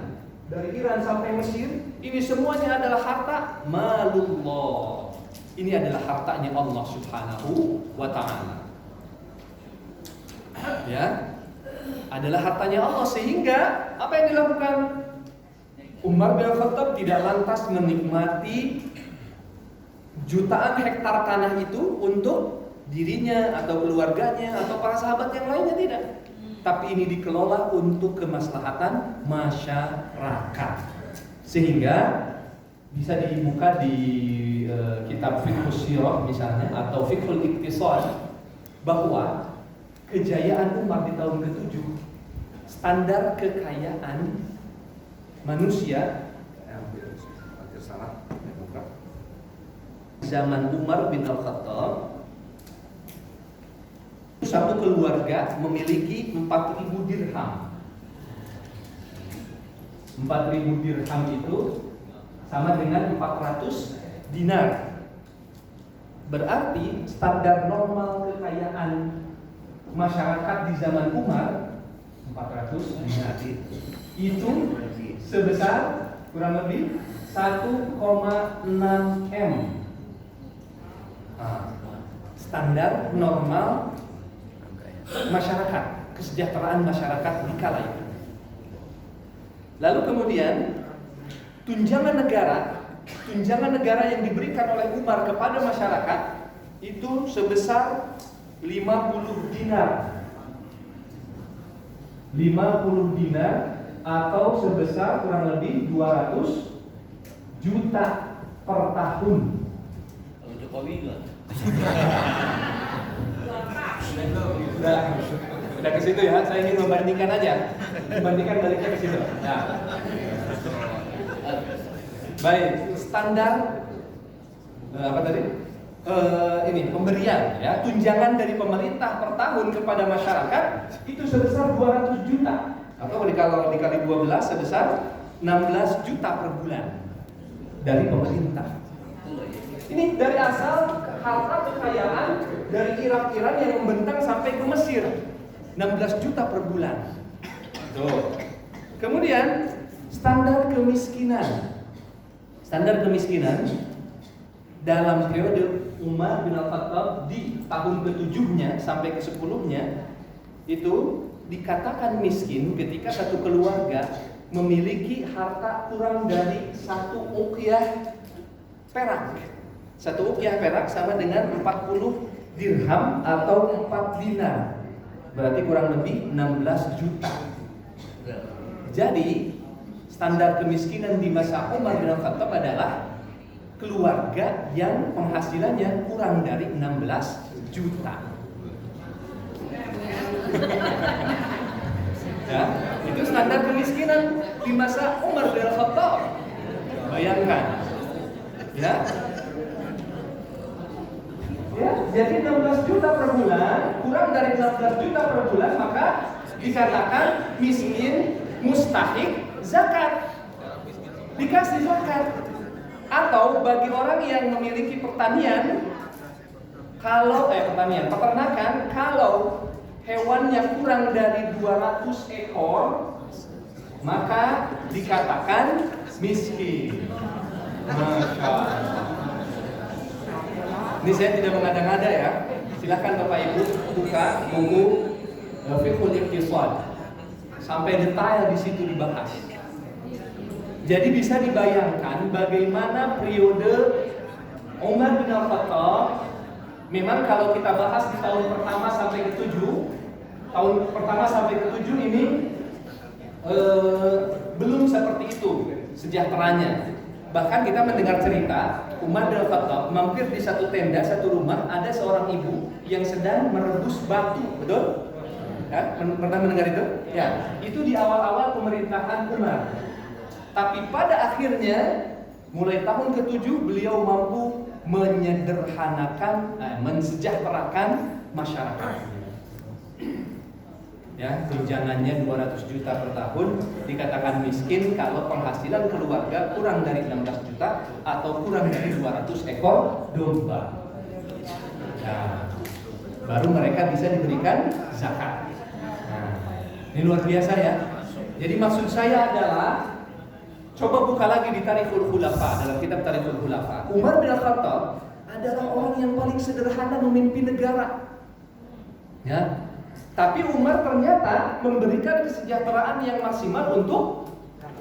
Dari Iran sampai Mesir, ini semuanya adalah harta malullah. Ini adalah hartanya Allah Subhanahu wa Ta'ala. Ya, adalah hartanya Allah, sehingga apa yang dilakukan? Umar bin Khattab tidak lantas menikmati jutaan hektar tanah itu untuk dirinya atau keluarganya atau para sahabat yang lainnya, tidak. Tapi ini dikelola untuk kemaslahatan masyarakat, sehingga bisa dibuka di kitab Fiqhus Sirah misalnya atau Fiqhul Iqtisad, bahwa kejayaan Umar di tahun ke-7, standar kekayaan manusia zaman Umar bin Al-Khattab, satu keluarga memiliki 4.000 dirham. 4.000 dirham itu sama dengan 400 dinar. Berarti standar normal kekayaan masyarakat di zaman Umar 400 dinar itu sebesar kurang lebih 1,6 M. Standar normal masyarakat, kesejahteraan masyarakat di kala itu. Lalu kemudian tunjangan negara yang diberikan oleh Umar kepada masyarakat itu sebesar 50 dinar. 50 dinar atau sebesar kurang lebih 200 juta per tahun. Kalau Jokowi enggak. Udah ke situ ya, saya ingin membandingkan aja. Membandingkan baliknya ke situ. Nah. Baik, standar apa tadi? Ini pemberian ya, tunjangan dari pemerintah per tahun kepada masyarakat itu sebesar 200 juta. Atau kalau dikali 12 sebesar 16 juta per bulan dari pemerintah. Ini dari asal harta kekayaan dari Irak-Iran yang membentang sampai ke Mesir, 16 juta per bulan. Tuh. Kemudian standar kemiskinan. Standar kemiskinan dalam periode Umar bin Al-Khattab di tahun ke-7-nya sampai ke-10-nya itu dikatakan miskin ketika satu keluarga memiliki harta kurang dari 1 uqyah perak. 1 uqyah perak sama dengan 40 dirham atau 4 dinar. Berarti kurang lebih 16 juta. Jadi standar kemiskinan di masa Umar bin Khattab adalah keluarga yang penghasilannya kurang dari 16 juta. Ya, itu standar kemiskinan di masa Umar bin Khattab. Bayangkan. Ya. Ya, jadi 16 juta per bulan, kurang dari 16 juta per bulan, maka dikatakan miskin, mustahik zakat. Dikasih zakat. Atau bagi orang yang memiliki pertanian, kalau peternakan, kalau hewannya kurang dari 200 ekor, maka dikatakan miskin. Masya Allah. Ini saya tidak mengada-ngada ya. Silakan Bapak Ibu buka buku Fiqhul Iqtisad. Sampai detail di situ dibahas. Jadi bisa dibayangkan bagaimana periode Umar bin Al-Khattab. Memang kalau kita bahas di tahun pertama sampai ke-7, tahun pertama sampai ke-7 ini belum seperti itu sejahteranya. Bahkan kita mendengar cerita Umar bin Al-Khattab mampir di satu tenda, satu rumah, ada seorang ibu yang sedang merebus batu, betul? Ya, pernah mendengar itu? Ya, itu di awal-awal pemerintahan Umar. Tapi pada akhirnya mulai tahun ke-7 beliau mampu menyederhanakan, mensejahterakan masyarakat. Ya, tunjangannya 200 juta per tahun, dikatakan miskin kalau penghasilan keluarga kurang dari 16 juta atau kurang dari 200 ekor domba. Ya, baru mereka bisa diberikan zakat. Nah, ini luar biasa ya. Jadi maksud saya adalah, coba buka lagi di Tarikhul Khulafa, dalam kitab Tarikhul Khulafa. Umar bin Khattab adalah orang yang paling sederhana memimpin negara. Ya. Tapi Umar ternyata memberikan kesejahteraan yang maksimal untuk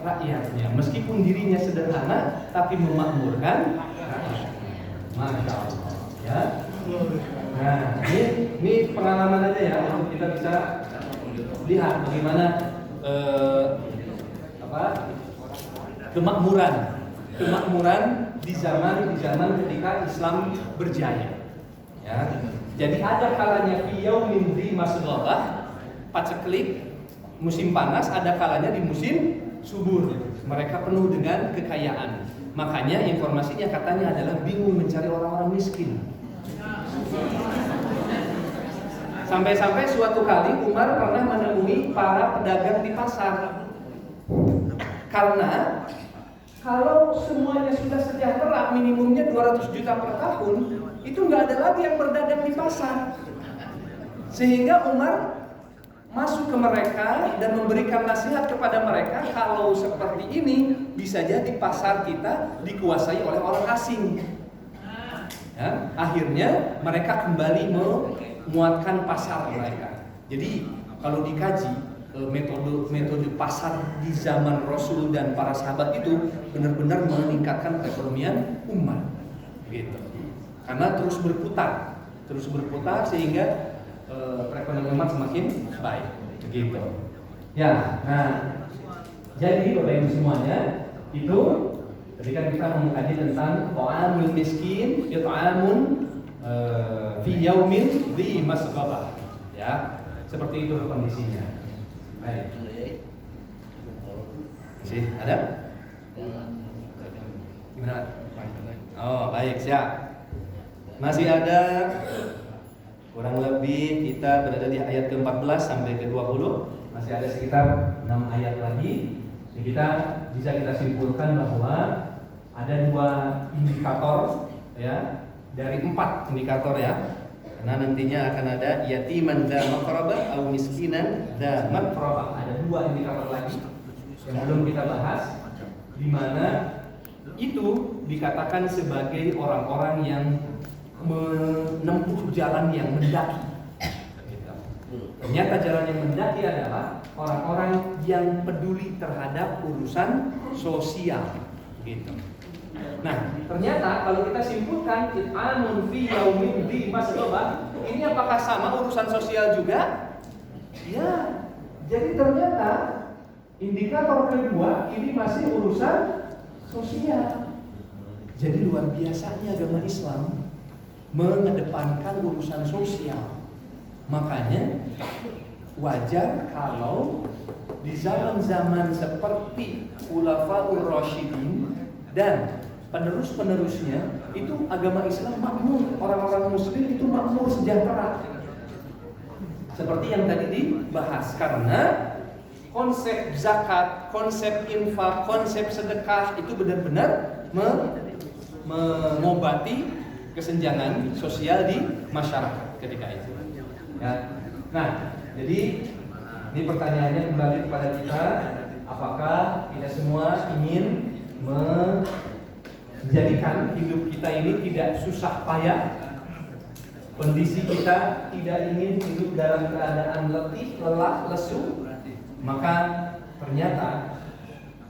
rakyatnya. Meskipun dirinya sederhana, tapi memakmurkan rakyat. Masya Allah. Ya. Nah, ini pengalaman aja ya, untuk kita bisa lihat bagaimana kemakmuran di zaman ketika Islam berjaya. Ya. Jadi ada kalanya fi yaumin dzi masghaba, paceklik musim panas, ada kalanya di musim subur. Mereka penuh dengan kekayaan. Makanya informasinya katanya adalah bingung mencari orang-orang miskin. Sampai-sampai suatu kali Umar pernah menemui para pedagang di pasar. Karena kalau semuanya sudah sejahtera, minimumnya 200 juta per tahun, itu nggak ada lagi yang berdagang di pasar. Sehingga Umar masuk ke mereka dan memberikan nasihat kepada mereka, kalau seperti ini bisa jadi pasar kita dikuasai oleh orang asing. Ya, akhirnya mereka kembali menguatkan pasar mereka. Jadi kalau dikaji metode pasar di zaman Rasul dan para sahabat itu benar-benar meningkatkan perekonomian umat, gitu. Karena terus berputar. terus berputar sehingga perekonomian umat semakin baik. Begitu. Ya, nah jadi Bapak Ibu semuanya itu ketika kita mengkaji tentang ta'amul miskin, it'amun fi yaumin dhi masghaba. Ya, seperti itu kondisinya. Baik. Masih ada? Gimana? Oh, baik, siap. Masih ada kurang lebih kita berada di ayat ke-14 sampai ke-20. Masih ada sekitar 6 ayat lagi. Jadi bisa kita simpulkan bahwa ada 2 indikator ya, dari 4 indikator ya. Karena nantinya akan ada yatiman dza maqrabah atau miskinan dza maqrabah. Ada 2 indikator lagi yang belum kita bahas, di mana itu dikatakan sebagai orang-orang yang menempuh jalan yang mendaki. Ternyata jalan yang mendaki adalah orang-orang yang peduli terhadap urusan sosial, gitu. Nah, ternyata kalau kita simpulkan it'amun fi yaumin dhi masghaba, ini apakah sama urusan sosial juga? Ya. Jadi ternyata indikator kedua ini masih urusan sosial. Jadi luar biasanya agama Islam mengedepankan urusan sosial. Makanya wajar kalau di zaman-zaman seperti Khulafaur Rasyidin dan penerus-penerusnya itu agama Islam makmur, orang-orang muslim itu makmur sejahtera. Seperti yang tadi dibahas, karena konsep zakat, konsep infak, konsep sedekah itu benar-benar mengobati kesenjangan sosial di masyarakat ketika itu. Ya. Nah, jadi ini pertanyaannya kembali kepada kita, apakah kita semua ingin menjadikan hidup kita ini tidak susah payah, kondisi kita tidak ingin hidup dalam keadaan letih, lelah, lesu? Maka ternyata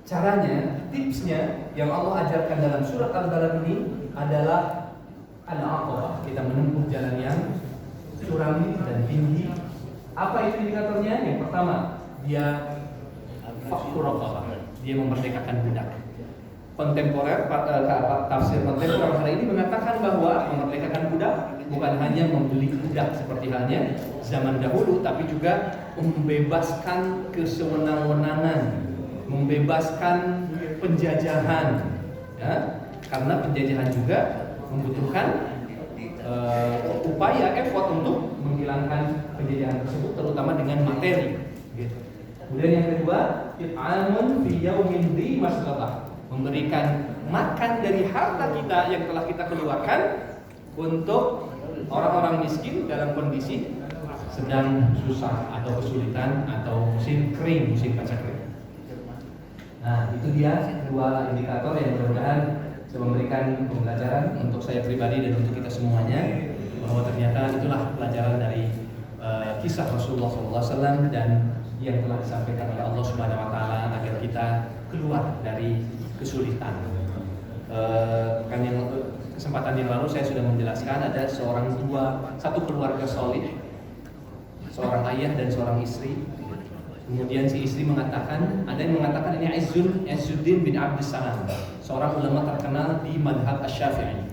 caranya, tipsnya yang Allah ajarkan dalam surat Al-Balad ini adalah al-aqabah, kita menempuh jalan yang curam dan tinggi. Apa itu indikatornya? Yang pertama, dia faktur raqabah, dia memerdekakan budak. Kontemporer, tafsir kontemporer hari ini mengatakan bahwa memerdekakan budak bukan hanya membeli budak seperti halnya zaman dahulu, tapi juga membebaskan kesewenang-wenangan, membebaskan penjajahan, ya, karena penjajahan juga membutuhkan upaya effort untuk menghilangkan penjajahan tersebut, terutama dengan materi. Gitu. Kemudian yang kedua, it'amun fi yaumin dhi masghaba, memberikan makan dari harta kita yang telah kita keluarkan untuk orang-orang miskin dalam kondisi sedang susah atau kesulitan atau musim kering, musim paceklik. Nah, itu dia 2 indikator yang mudah-mudahan saya memberikan pembelajaran untuk saya pribadi dan untuk kita semuanya, bahwa ternyata itulah pelajaran dari kisah Rasulullah SAW dan yang telah disampaikan oleh Allah Subhanahu Wa Taala agar kita keluar dari kesulitan. Kan yang kesempatan yang lalu saya sudah menjelaskan ada satu keluarga solih, seorang ayah dan seorang istri. Kemudian si istri mengatakan, ada yang mengatakan ini Izzuddin bin Abdussalam, seorang ulama terkenal di madhab Asy-Syafi'i.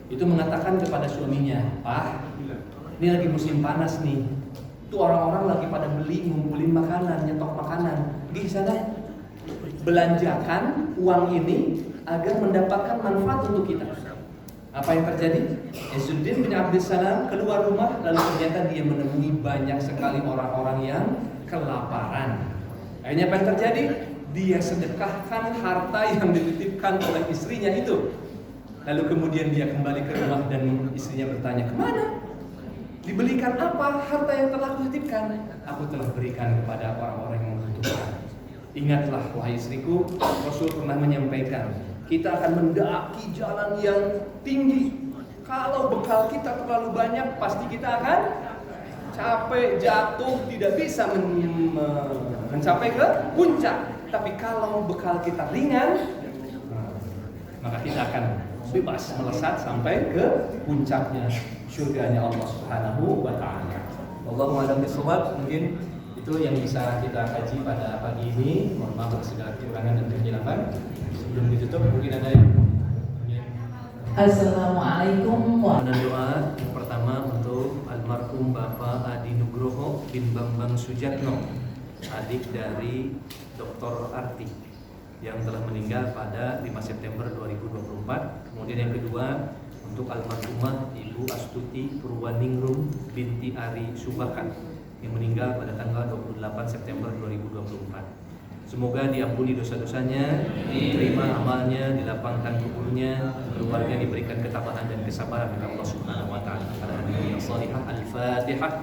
Itu mengatakan kepada suaminya, "Pak, ini lagi musim panas nih. Tuh orang-orang lagi pada beli, ngumpulin makanan, nyetok makanan. Di sana belanjakan uang ini agar mendapatkan manfaat untuk kita." Apa yang terjadi? Izzuddin bin Abdussalam keluar rumah, lalu ternyata dia menemui banyak sekali orang-orang yang kelaparan. Akhirnya apa yang terjadi? Dia sedekahkan harta yang dititipkan oleh istrinya itu. Lalu kemudian dia kembali ke rumah dan istrinya bertanya, "Kemana? Dibelikan apa harta yang telah kutitipkan?" "Aku telah berikan kepada orang-orang yang membutuhkan." Ingatlah wahai istriku, Rasul pernah menyampaikan, kita akan mendaki jalan yang tinggi. Kalau bekal kita terlalu banyak, pasti kita akan capek, jatuh, tidak bisa mencapai ke puncak. Tapi kalau bekal kita ringan, maka kita akan bebas melesat sampai ke puncaknya. surganya Allah Subhanahu wa taala. Wallahu a'lam bishawab. Mungkin itu yang bisa kita kaji pada pagi ini. Mohon maaf atas segala kekurangan dan kehilapan. Sebelum ditutup mungkin ada yang Assalamualaikum dan doa yang pertama untuk almarhum Bapak Adi Nugroho bin Bambang Sujatno, adik dari Dr. Arti yang telah meninggal pada 5 September 2024. Kemudian yang kedua untuk almarhumah Ibu Astuti Purwaningrum binti Ari Subakan yang meninggal pada tanggal 28 September 2024. Semoga diampuni dosa-dosanya, diterima amalnya, dilapangkan kuburnya, keluarga diberikan ketabahan dan kesabaran oleh Allah Subhanahu wa taala. Pada hari yang salihah, Al-Fatihah.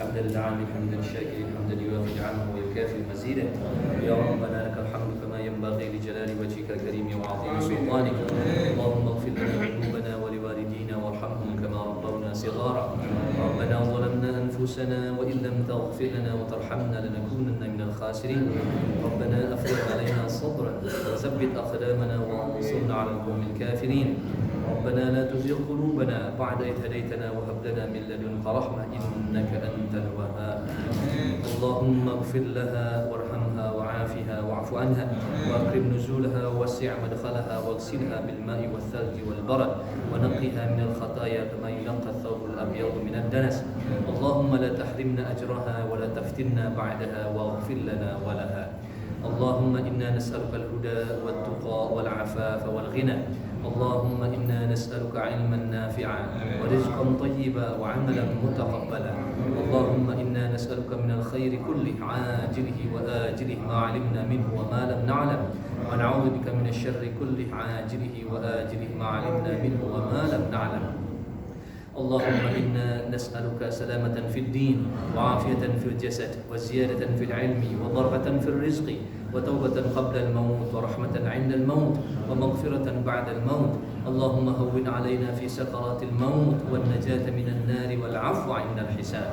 حمدا للعالمين حمدا الشاكرين حمدا يوافي نعمه ويكافئ مزيدا. يا ربنا لك الحمد كما ينبغي لجلال وجهك الكريم وعظيم سلطانك. اللهم اغفر لنا ذنوبنا ولوالدينا وارحمهم كما ربونا صغارا. ربنا ظلمنا انفسنا وان لم تغفر لنا وترحمنا لنكونن من الخاسرين. ربنا افرغ علينا صبرا وثبت اقدامنا وانصرنا على القوم الكافرين. ربنا لا تزغ قلوبنا بعد إذ هديتنا وهب لنا من لدنك رحمة إنك أنت الوهاب. اللهم اغفر لها وارحمها وعافها واعف عنها وأكرم نزولها ووسع مدخلها واغسلها بالماء والثلج والبرد ونقها من الخطايا كما ينقى الثوب الأبيض من الدنس. اللهم لا تحرمنا أجرها ولا تفتنا بعدها واغفر لنا ولها. اللهم إنا نسألك الهدى والتقى والعفاف والغنى. اللهم إنا نسألك علما نافعا ورزقا طيبا وعملا متقبلا. اللهم إنا نسألك من الخير كله عاجله وآجله ما علمنا منه وما لم نعلم ونعوذ بك من الشر كله عاجله وآجله ما علمنا منه وما لم نعلم. اللهم إنا نسألك سلامة في الدين وعافية في الجسد وزيادة في العلم وبركة في الرزق وتوبة قبل الموت ورحمة عند الموت ومغفرة بعد الموت. اللهم هون علينا في سكرات الموت والنجاة من النار والعفو عند الحساب.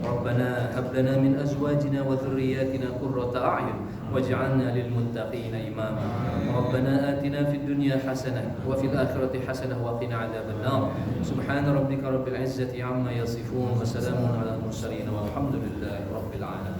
ربنا هب لنا من أزواجنا وذرياتنا قرة أعين واجعلنا للمتقين إماما. ربنا آتنا في الدنيا حسنة وفي الآخرة حسنة وقنا عذاب النار. سبحان ربك رب العزة عما يصفون وسلام على المرسلين والحمد لله رب العالمين.